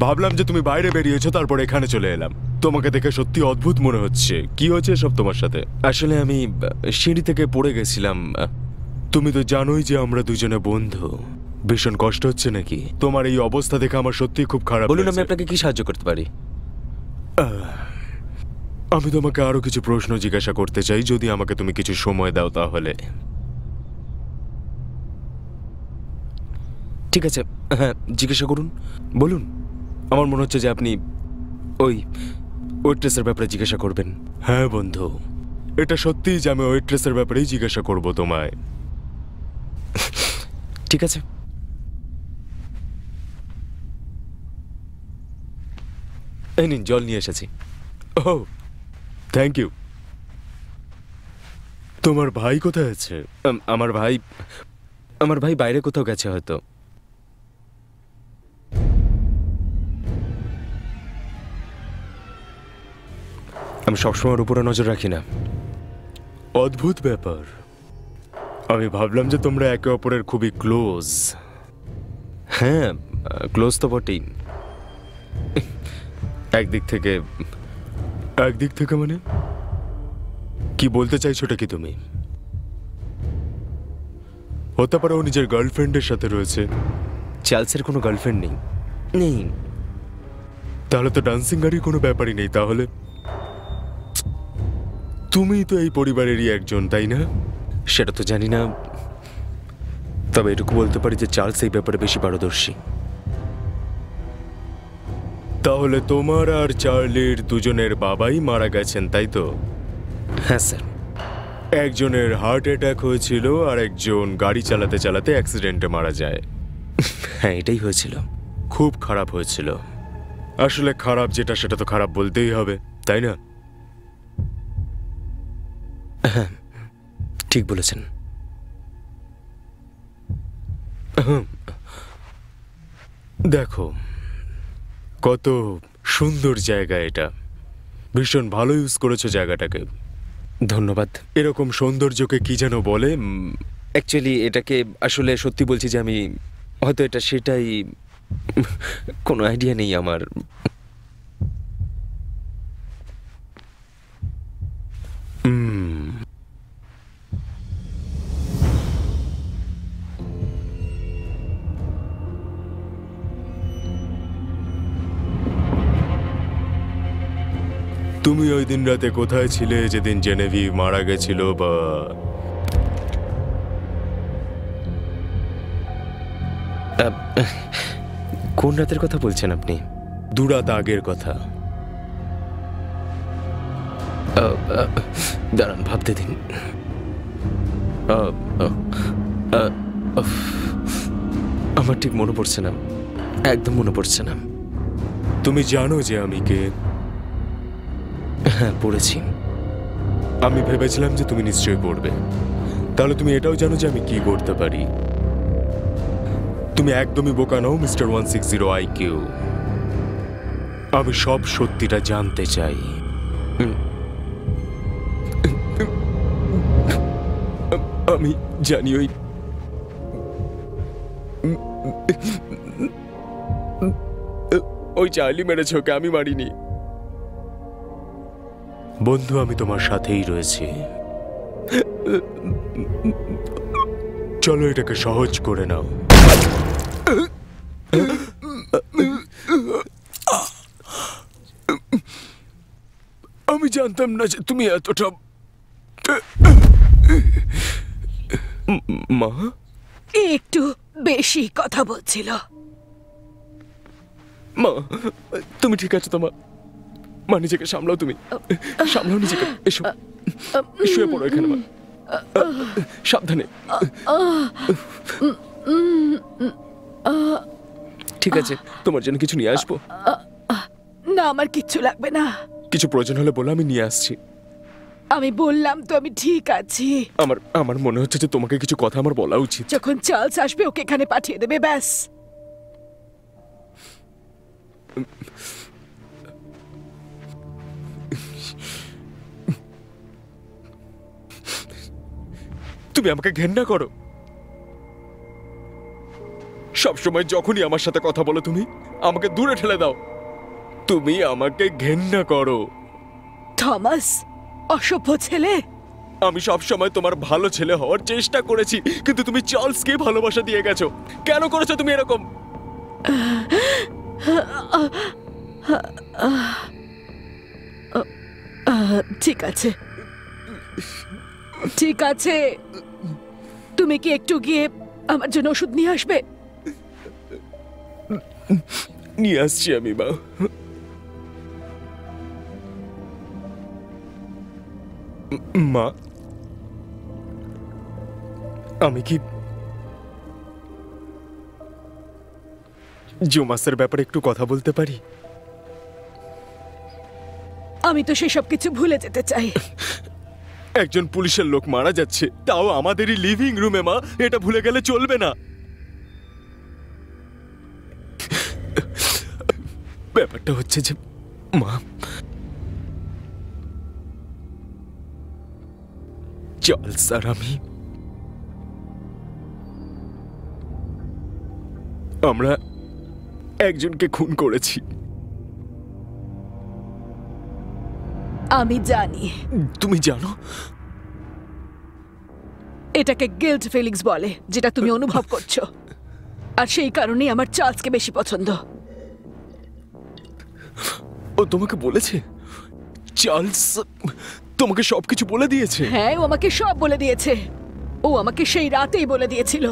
ভাবলাম যে তুমি বাইরে বেরিয়েছো, তারপর এখানে চলে এলাম। তোমাকে দেখে সত্যি অদ্ভুত মনে হচ্ছে। কি হয়েছে সব তোমার সাথে? আসলে আমি সিঁড়ি থেকে পড়ে গেছিলাম। তুমি তো জানোই যে আমরা দুজনে বন্ধু। ভীষণ কষ্ট হচ্ছে নাকি? তোমার এই অবস্থা দেখে আমার সত্যি খুব খারাপ বলুন, আমি লাগছে। আপনাকে কি সাহায্য করতে পারি? আমি তোমাকে আরো কিছু প্রশ্ন জিজ্ঞাসা করতে চাই, যদি আমাকে তুমি কিছু সময় দাও তাহলে। ঠিক আছে, হ্যাঁ জিজ্ঞাসা করুন, বলুন। আমার মনে হচ্ছে যে আপনি ওই ওয়েট্রেসের ব্যাপারে জিজ্ঞাসা করবেন। হ্যাঁ বন্ধু, এটা সত্যিই যে আমি ওয়েট্রেসের ব্যাপারেই জিজ্ঞাসা করব তোমায়। ঠিক আছে। এই নিন, জল নিয়ে এসেছি। ও থ্যাংক ইউ। তোমার ভাই কোথায় আছে? আমার ভাই বাইরে কোথাও গেছে হয়তো। আমি সবসময় ওর উপরে নজর রাখি না। অদ্ভুত ব্যাপার। আমি ভাবলাম যে তোমরা একে অপরের খুবই ক্লোজ। হ্যাঁ, ক্লোজ তো বটেই। একদিক থেকে মানে কি বলতে চাইছো কি তুমি? হতে পারে ও নিজের গার্লফ্রেন্ডের সাথে রয়েছে। চার্লসের কোনো গার্লফ্রেন্ড নেই। তাহলে তো ডান্সিং গাড়ির কোনো ব্যাপারই নেই। তাহলে তুমি তো এই পরিবারেরই একজন, তাই না? সেটা তো জানি না, তবে এটুকু বলতে পারি যে চার্লস এই ব্যাপারে বেশি পারদর্শী। তাহলে তোমার আর চার্লির দুজনের বাবাই মারা গেছেন, তাই তো? হ্যাঁ স্যার। একজনের হার্ট অ্যাটাক হয়েছিল আর একজন গাড়ি চালাতে চালাতে অ্যাক্সিডেন্টে মারা যায়। হ্যাঁ, এটাই হয়েছিল। খুব খারাপ হয়েছিল। আসলে খারাপ যেটা সেটা তো খারাপ বলতেই হবে, তাই না? হ্যাঁ, ঠিক বলেছেন। দেখো, কত সুন্দর জায়গা এটা। ভীষণ ভালো ইউজ করেছো জায়গাটাকে। ধন্যবাদ। এরকম সৌন্দর্যকে কি যেন বলে? অ্যাকচুয়ালি এটাকে আসলে সত্যি বলছি যে আমি হয়তো এটা সেটাই, কোনো আইডিয়া নেই আমার। তুমি ওই দিন রাতে কোথায় ছিলে যেদিন জেনেভি মারা গেছিল? বা কোন রাতের কথা বলছেন আপনি? 2 রাত আগের কথা। দাঁড়ান, ভাবতে দিন। আমার ঠিক মনে পড়ছে না, একদম মনে পড়ছে না। তুমি জানো যে আমি কে? হ্যাঁ, পড়েছি। আমি ভেবেছিলাম যে তুমি নিশ্চয়ই পড়বে। তাহলে তুমি এটাও জানো যে আমি কি করতে পারি। তুমি একদমই বোকা নও, মিস্টার 160 IQ। আমি সব সত্যিটা জানতে চাই। আমি জানি ওই চার্লি মেরেছে ওকে, আমি মারিনি। বন্ধু, আমি তোমার সাথেই রয়েছি। চলো এটাকে সহজ করে নাও। আমি জানতাম না যে তুমি এতটা। মা একটু বেশি কথা বলছিল। মা তুমি ঠিক আছো তো? মা নিজেকে সামলাও, তুমি সামলাও নিজেকে। এসো শুয়ে পড়ো এখানে মা, সাবধানে। ঠিক আছে, তোমার জন্য কিছু নিয়ে আসবো? না, আমার কিচ্ছু লাগবে না। কিছু প্রয়োজন হলে বলো, আমি নিয়ে আসছি। আমি বললাম তো আমি ঠিক আছি। আমার মনে হচ্ছে যে তোমাকে কিছু কথা আমার বলা উচিত। যখন চার্লস আসবে ওকে এখানে পাঠিয়ে দেবে, ব্যাস। তুমি আমাকে ঘেন্না করো সবসময়। যখনই আমার সাথে কথা বলো তুমি আমাকে দূরে ঠেলে দাও। তুমি আমাকে ঘেন্না করো। থমাস, অসভ্য ছেলে। আমি সবসময় তোমার ভালো ছেলে হওয়ার চেষ্টা করেছি, কিন্তু তুমি চার্লসকে ভালোবাসা দিয়ে গেছো। কেন করেছো তুমি এরকম? ঠিক আছে, ঠিক আছে। তুমি কি একটু গিয়ে আমার জন্য ওষুধ নিয়ে আসবে? নিয়ে আসছি আমি মা। মা, আমি কি জোমাসের ব্যাপারে একটু কথা বলতে পারি? আমি তো সেসব কিছু ভুলে যেতে চাই। একজন পুলিশের লোক মারা যাচ্ছে, তাও আমাদেরই লিভিং রুমে। মা, এটা ভুলে গেলে চলবে না। ব্যাপারটা হচ্ছে যে মা, চার্লস আর আমরা একজনকে খুন করেছি। আমি জানি। তুমি জানো? এটাকে গিল্ট ফিলিংস বলে, যেটা তুমি অনুভব করছো। আর সেই কারণেই আমার চার্লসকে বেশি পছন্দ। ও তোমাকে বলেছে? চার্লস তোমাকে সবকিছু বলে দিয়েছে? হ্যাঁ, ও আমাকে সব বলে দিয়েছে। ও আমাকে সেই রাতেই বলে দিয়েছিল।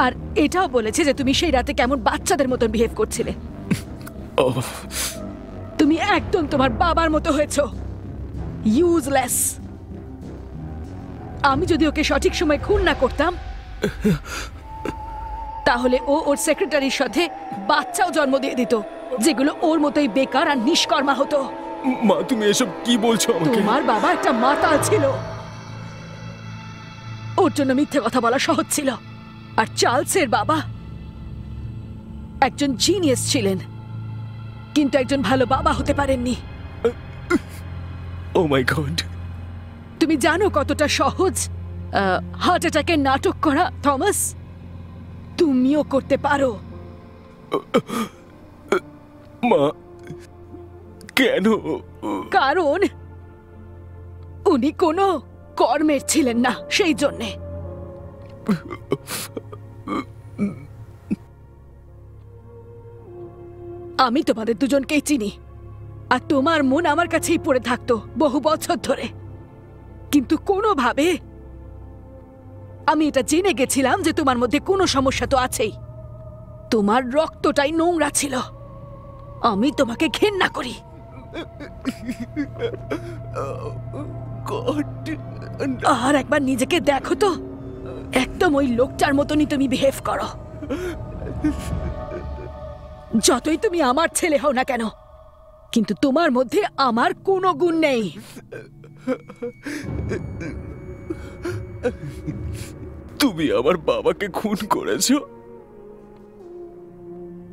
আর এটাও বলেছে যে তুমি সেই রাতে কেমন বাচ্চাদের মতন বিহেভ করছিলে। তুমি একদম তোমার বাবার মতো হয়েছো। ইউজলেস। আমি যদি ওকে সঠিক সময় খুন না করতাম তাহলে ও ওর সেক্রেটারির সাথে বাচ্চাও জন্ম দিয়ে দিত, যেগুলো ওর মতোই বেকার আর নিষ্কর্মা হতো। মা, তুমি এসব কি বলছো আমাকে? তোমার বাবা একটা মাতাল ছিল। ওর জন্য মিথ্যে কথা বলা সহজ ছিল। আর চার্লসের বাবা একজন জিনিয়াস ছিলেন, কিন্তু একজন ভালো বাবা হতে পারেননি। ও মাই গড। তুমি জানো কতটা সহজ হার্ট অ্যাটাকের নাটক করা, থমাস? তুমিও করতে পারো। মা, কেন? কারণ উনি কোনো কর্মের ছিলেন না, সেই জন্যে। আমি তোমাদের দুজনকেই চিনি, আর তোমার মন আমার কাছেই পড়ে থাকতো বহু বছর ধরে। কিন্তু কোনোভাবে আমি এটা জেনে গেছিলাম যে তোমার মধ্যে কোনো সমস্যা তো আছেই। তোমার রক্তটাই নোংরা ছিল। আমি তোমাকে ঘেন্না করি। আর একবার নিজেকে দেখো তো, একদম ওই লোকটার মতনই তুমি বিহেভ করো। যতই তুমি আমার ছেলে হও না কেন, কিন্তু তোমার মধ্যে আমার কোনো গুণ নেই। তুমি আমার বাবাকে খুন করেছো,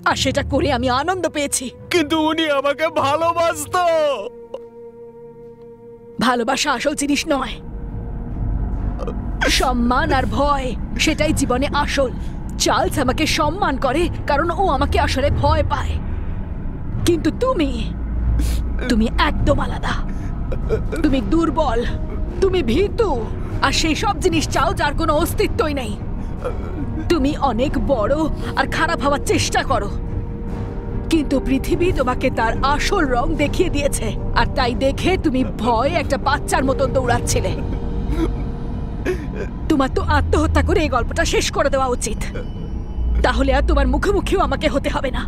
আর সেটা করে আমি আনন্দ পেয়েছি। কিন্তু উনি আমাকে ভালোবাসতো। ভালোবাসা আসল জিনিস নয়। সম্মান আর ভয় সেটাই জীবনে আসল। চার্লস আমাকে সম্মান করে কারণ ও আমাকে আসলে ভয় পায়, কিন্তু তুমি একদম আলাদা। তুমি দুর্বল, তুমি ভীতু, আর সেই সব জিনিস চাও যার কোনো অস্তিত্বই নেই। তুমি অনেক বড় আর খারাপ হওয়ার চেষ্টা করো, কিন্তু পৃথিবী তোমাকে তার আসল রং দেখিয়ে দিয়েছে, আর তাই দেখে তুমি ভয়ে একটা বাচ্চার মতন দৌড়াচ্ছিলে। তোমার তো আত্মহত্যা করে এই গল্পটা শেষ করে দেওয়া উচিত, তাহলে আর তোমার মুখোমুখিও আমাকে হতে হবে না।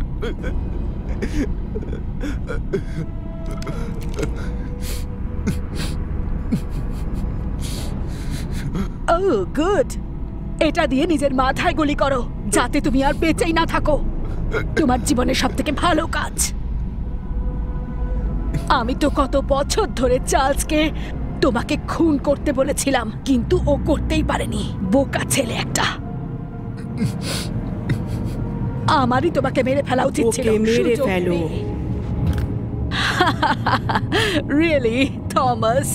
ওহ গুড, এটা দিয়ে নিজের মাথায় গুলি করো যাতে তুমি আর বেঁচেই না থাকো। তোমার জীবনের সবথেকে ভালো কাজ। আমি তো কত বছর ধরে চার্লসকে তোমাকে খুন করতে বলেছিলাম, কিন্তু ও করতেই পারেনি। বোকা ছেলে একটা। আমারই তোমাকে মেরে ফেলা উচিত ছিল। ওকে মেরে ফেলো। Really Thomas?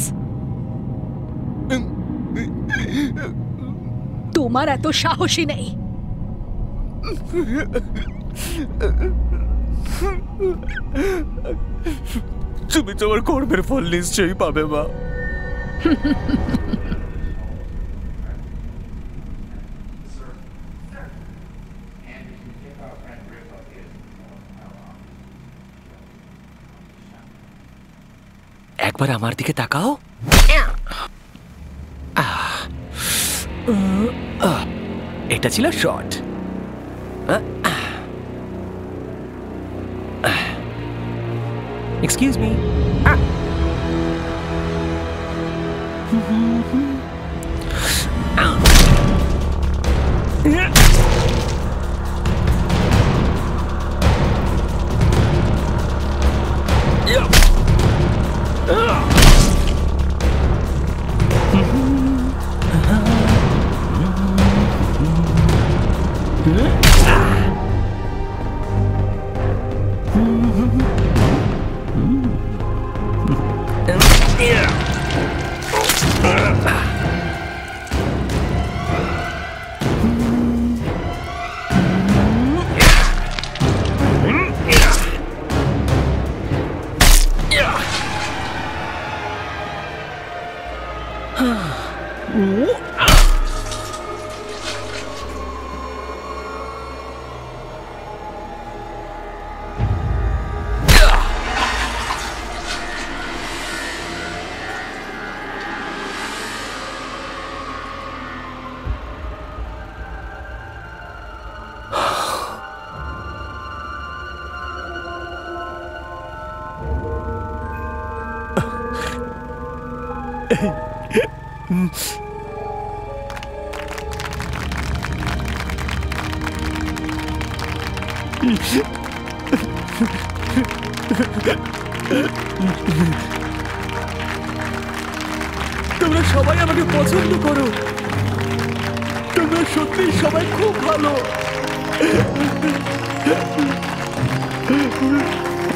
তোমার এত সাহসী নেই। তুমি তোমার কর্মের ফল নিশ্চয়ই পাবে মা। একবার আমার দিকে তাকাও। এটা ছিল শট। Excuse me. তোমরা সবাই আমাকে পছন্দ করো। তোমরা সত্যি সবাই খুব ভালো।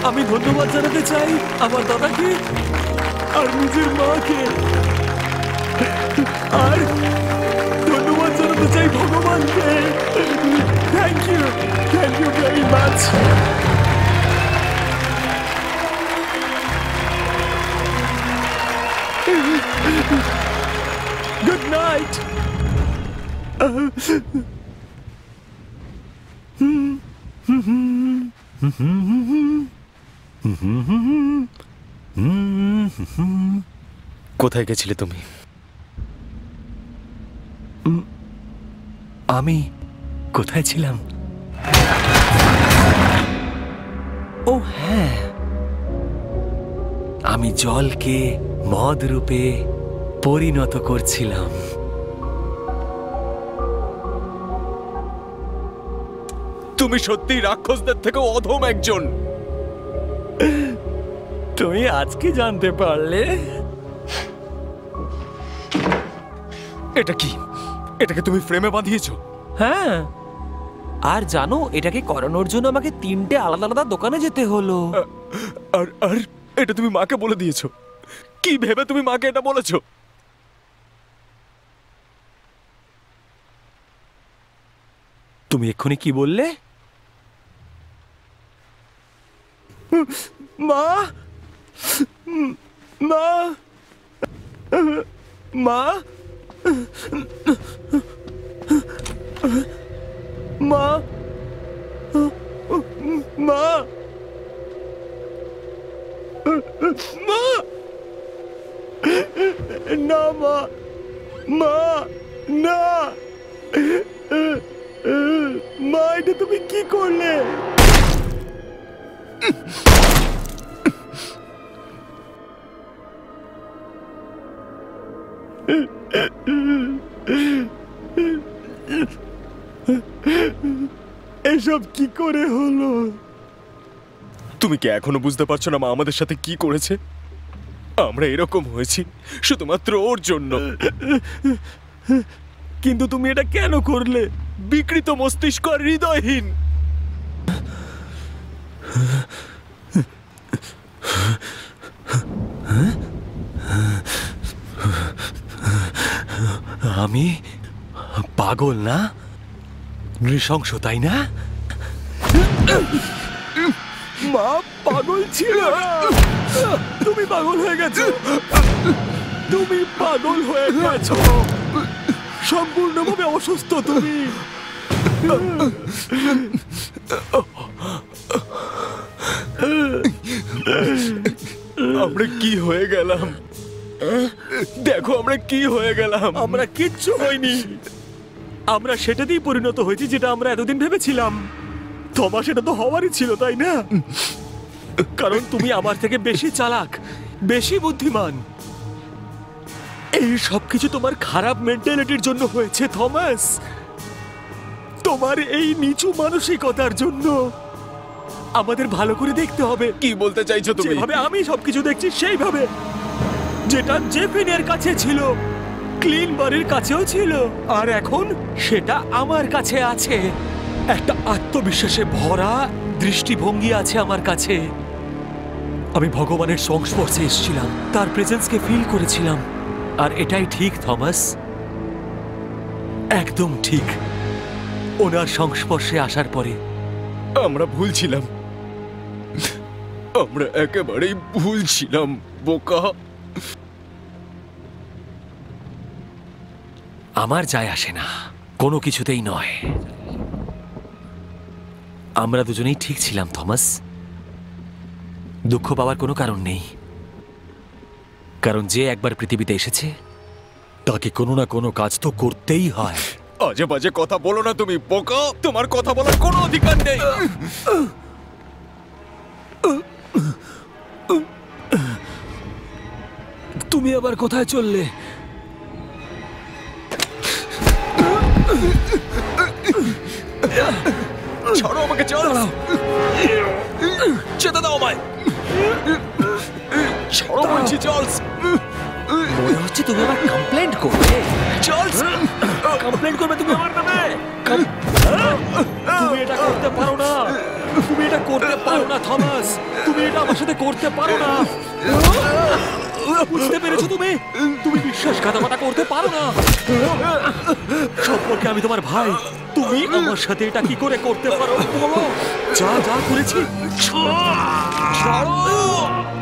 আমি ধন্যবাদ জানাতে চাই আমার দাদাকে আর নিজের মাকে, আর ধন্যবাদ জানাতে চাই ভগবানকে। Thank you very much. Good night. কোথায় গেছিলে তুমি? আমি কোথায় ছিলাম? ও হ্যাঁ, আমি জলকে মদ রূপে পরিণত করছিলাম। তুমি সত্যি রাক্ষসদের থেকে অধম একজন। তুমি আজকে জানতে পারলে? এটা কি? এটাকে তুমি ফ্রেমে বাঁধিয়েছো? হ্যাঁ, আর জানো এটাকে করানোর জন্য আমাকে 3টে আলাদা আলাদা দোকানে যেতে হলো। আর আর এটা তুমি মাকে বলে দিয়েছো? কি ভেবে তুমি মাকে এটা বলেছো? তুমি এক্ষুনি কি বললে? মা, মা, মা, মা, মা, মা, না মা, মা, না, মা, এটা তুমি কি করলে? এসব কি করে হলো? তুমি কি এখনো বুঝতে পারছো না মা আমাদের সাথে কি করেছে? আমরা এরকম হয়েছি শুধুমাত্র ওর জন্য। কিন্তু তুমি এটা কেন করলে? বিকৃত মস্তিষ্ক আর হৃদয়হীন। আমি পাগল না? নৃশংস, তাই না? মা পাগল ছিল না, তুমি পাগল হয়ে গেছো। তুমি পাগল হয়ে গেছো, সম্পূর্ণভাবে অসুস্থ তুমি। আমরা কি হয়ে গেলাম? দেখো আমরা কি হয়ে গেলাম। আমরা কিচ্ছু হয়নি, আমরা সেটাতেই পরিণত হয়েছি যেটা আমরা এতদিন ভেবেছিলাম। তোমার সেটা তো হওয়ারই ছিল, তাই না? কারণ তুমি আমার থেকে বেশি চালাক, বেশি বুদ্ধিমান। এই সবকিছু তোমার খারাপ মেন্টালিটির জন্য হয়েছে থমাস, তোমার এই নিচু মানসিকতার জন্য। আমাদের ভালো করে দেখতে হবে। কি বলতে চাইছো তুমি? যেভাবে আমি সবকিছু দেখছি সেইভাবে, যেটা জেফিনের কাছে ছিল, ক্লিন বাড়ির কাছেও ছিল, আর এখন সেটা আমার কাছে আছে। একটা আত্মবিশ্বাসে ভরা দৃষ্টিভঙ্গি আছে আমার কাছে। আমি ভগবানের সংস্পর্শে এসেছিলাম, তার প্রেজেন্সকে ফিল করেছিলাম। আর এটাই ঠিক থমাস, একদম ঠিক। ওনার সংস্পর্শে আসার পরে আমরা ভুল ছিলাম, আমরা একেবারেই ভুল ছিলাম বোকা। আমার যায় আসে না, কোনো কিছুতেই নয়। আমরা দুজনেই ঠিক ছিলাম থমাস, দুঃখ পাওয়ার কোনো কারণ নেই। কারণ যে একবার পৃথিবীতে এসেছে তাকে কোনো না কোনো কাজ তো করতেই হয়। আজে বাজে কথা বলো না তুমি বোকা, তোমার কথা বলার কোনো অধিকার নেই। তুমি আবার কোথায় চললে? ছাড়ো আমাকে, চার্লস। যেতে দাও আমায়, ছাড়ো বলছি চার্লস। মনে হচ্ছে তুমি আমার কমপ্লেন্ট করবে। চার্লস, কমপ্লেন্ট করবে তুমি আমার নামে? তুমি এটা করতে পারো না, তুমি এটা করতে পারো না থমাস, তুমি এটা আমার সাথে করতে পারো না। বুঝতে পেরেছো তুমি? তুমি বিশ্বাসঘাতকতা করতে পারো না। সম্পর্কে আমি তোমার ভাই, তুমি আমার সাথে এটা কি করে করতে পারো বলো? যা যা করেছি ছাড়ো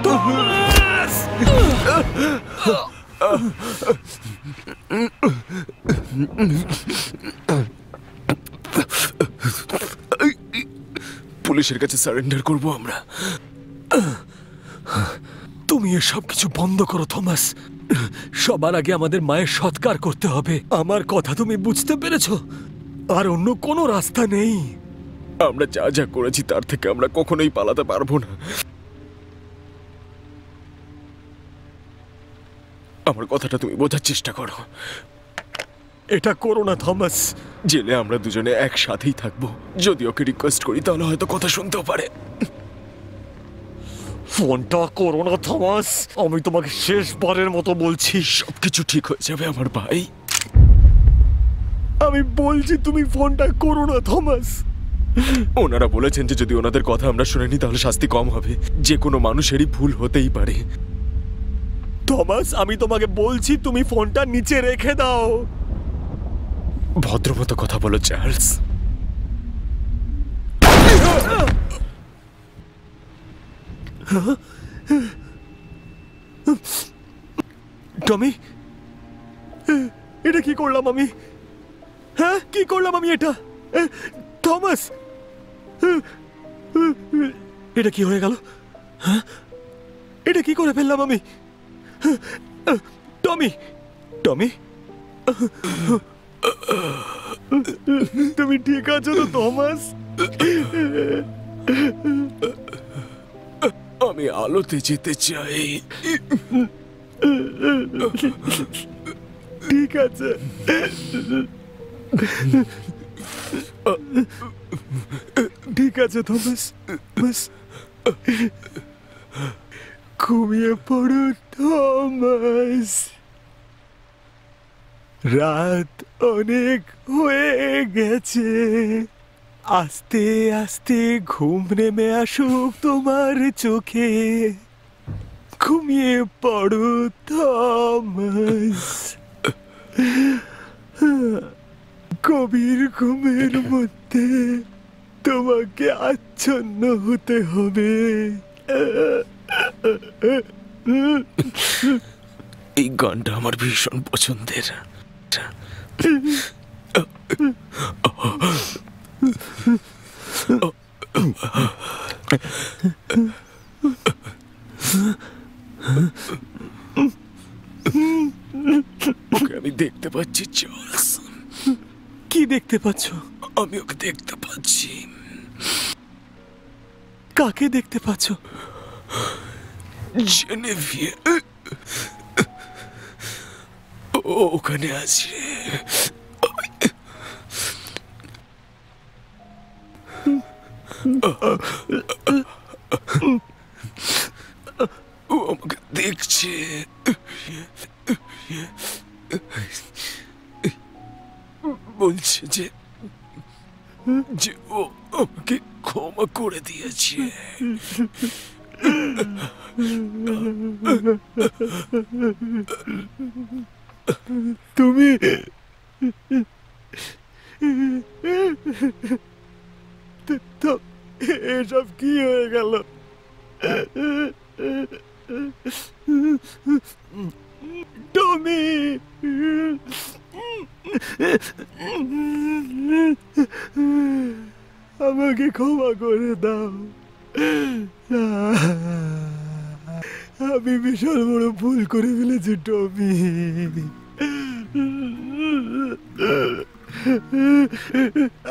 থমাস। পুলিশের কাছে সারেন্ডার করব আমরা। তুমি এসব কিছু বন্ধ করো থমাস। সবার আগে আমাদের মায়ের সৎকার করতে হবে। আমার কথা তুমি বুঝতে পেরেছো? আর অন্য কোনো রাস্তা নেই। আমরা যা যা করেছি তার থেকে আমরা কখনোই পালাতে পারবো না। আমার কথাটা তুমি বোঝার চেষ্টা করো। এটা করো না থমাস। জেলে আমরা দুজনে একসাথেই থাকবো। যদি ওকে রিকোয়েস্ট করি তাহলে হয়তো কথা শুনতেও পারে। ফোনটা করো না থমাস, আমি তোমাকে শেষবারের মতো বলছি। সবকিছু ঠিক হয়ে যাবে আমার ভাই। আমি বলছি তুমি ফোনটা করো না থমাস। ওনারা বলেছেন যে যদি ওনাদের কথা আমরা শুনিনি তাহলে শাস্তি কম হবে। যে কোনো মানুষেরই ভুল হতেই পারে। থমাস, আমি তোমাকে বলছি তুমি ফোনটা নিচে রেখে দাও। ভদ্রমতো কথা বলো চার্লস। টমি, এটা কি করলাম আমি? হ্যাঁ, কি করলাম আমি এটা? থমাস, এটা কি হয়ে গেল? হ্যাঁ, এটা কি করে ফেললাম আমি? টমি, টমি, তুমি ঠিক আছো তো থমাস? আমি আলোতে যেতে চাই। ঠিক আছে, ঠিক আছে থমাস, বাস ঘুমিয়ে পড়ো থমাস। রাত অনেক হয়ে গেছে, আস্তে আস্তে ঘুম নেমে আসুক তোমার চোখে। ঘুমিয়ে পড়ো থমাস। গভীর ঘুমের মধ্যে তোমাকে আচ্ছন্ন হতে হবে। এই গানটা আমার ভীষণ পছন্দের। ওকে আমি দেখতে পাচ্ছি চার্লস। কি দেখতে পাচ্ছ? আমি ওকে দেখতে পাচ্ছি। কাকে দেখতে পাচ্ছ? জেনেভিয়ে, ও ওখানে আছে। ও আমাকে দেখছে। বলছে যে ও আমাকে ক্ষমা করে দিয়েছে। তুমি এসব কি হয়ে গেল? টমি, আমাকে ক্ষমা করে দাও। আমি বিশাল বড় ভুল করে ফেলেছি টমি।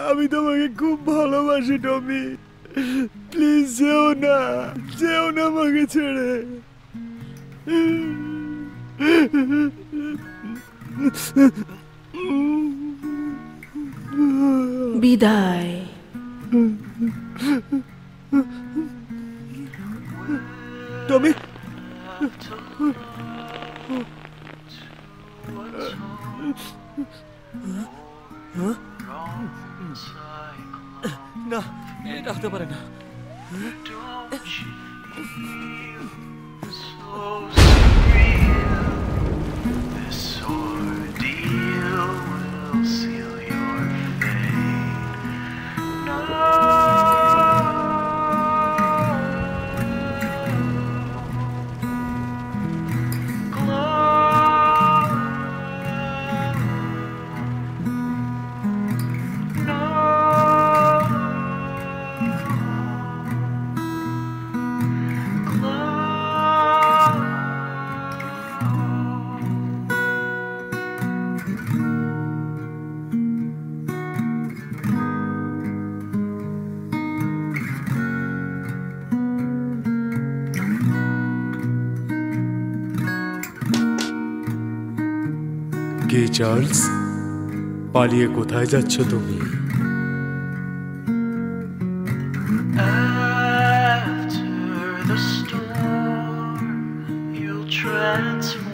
আমি তোমাকে খুব ভালোবাসি টমি। প্লিজ যেও না, যেও না আমাকে ছেড়ে। বিদায়। টমি, না, এটা হতে পারে না। কে চার্লস? পালিয়ে কোথায় যাচ্ছ তুমি? After the storm, you'll transform.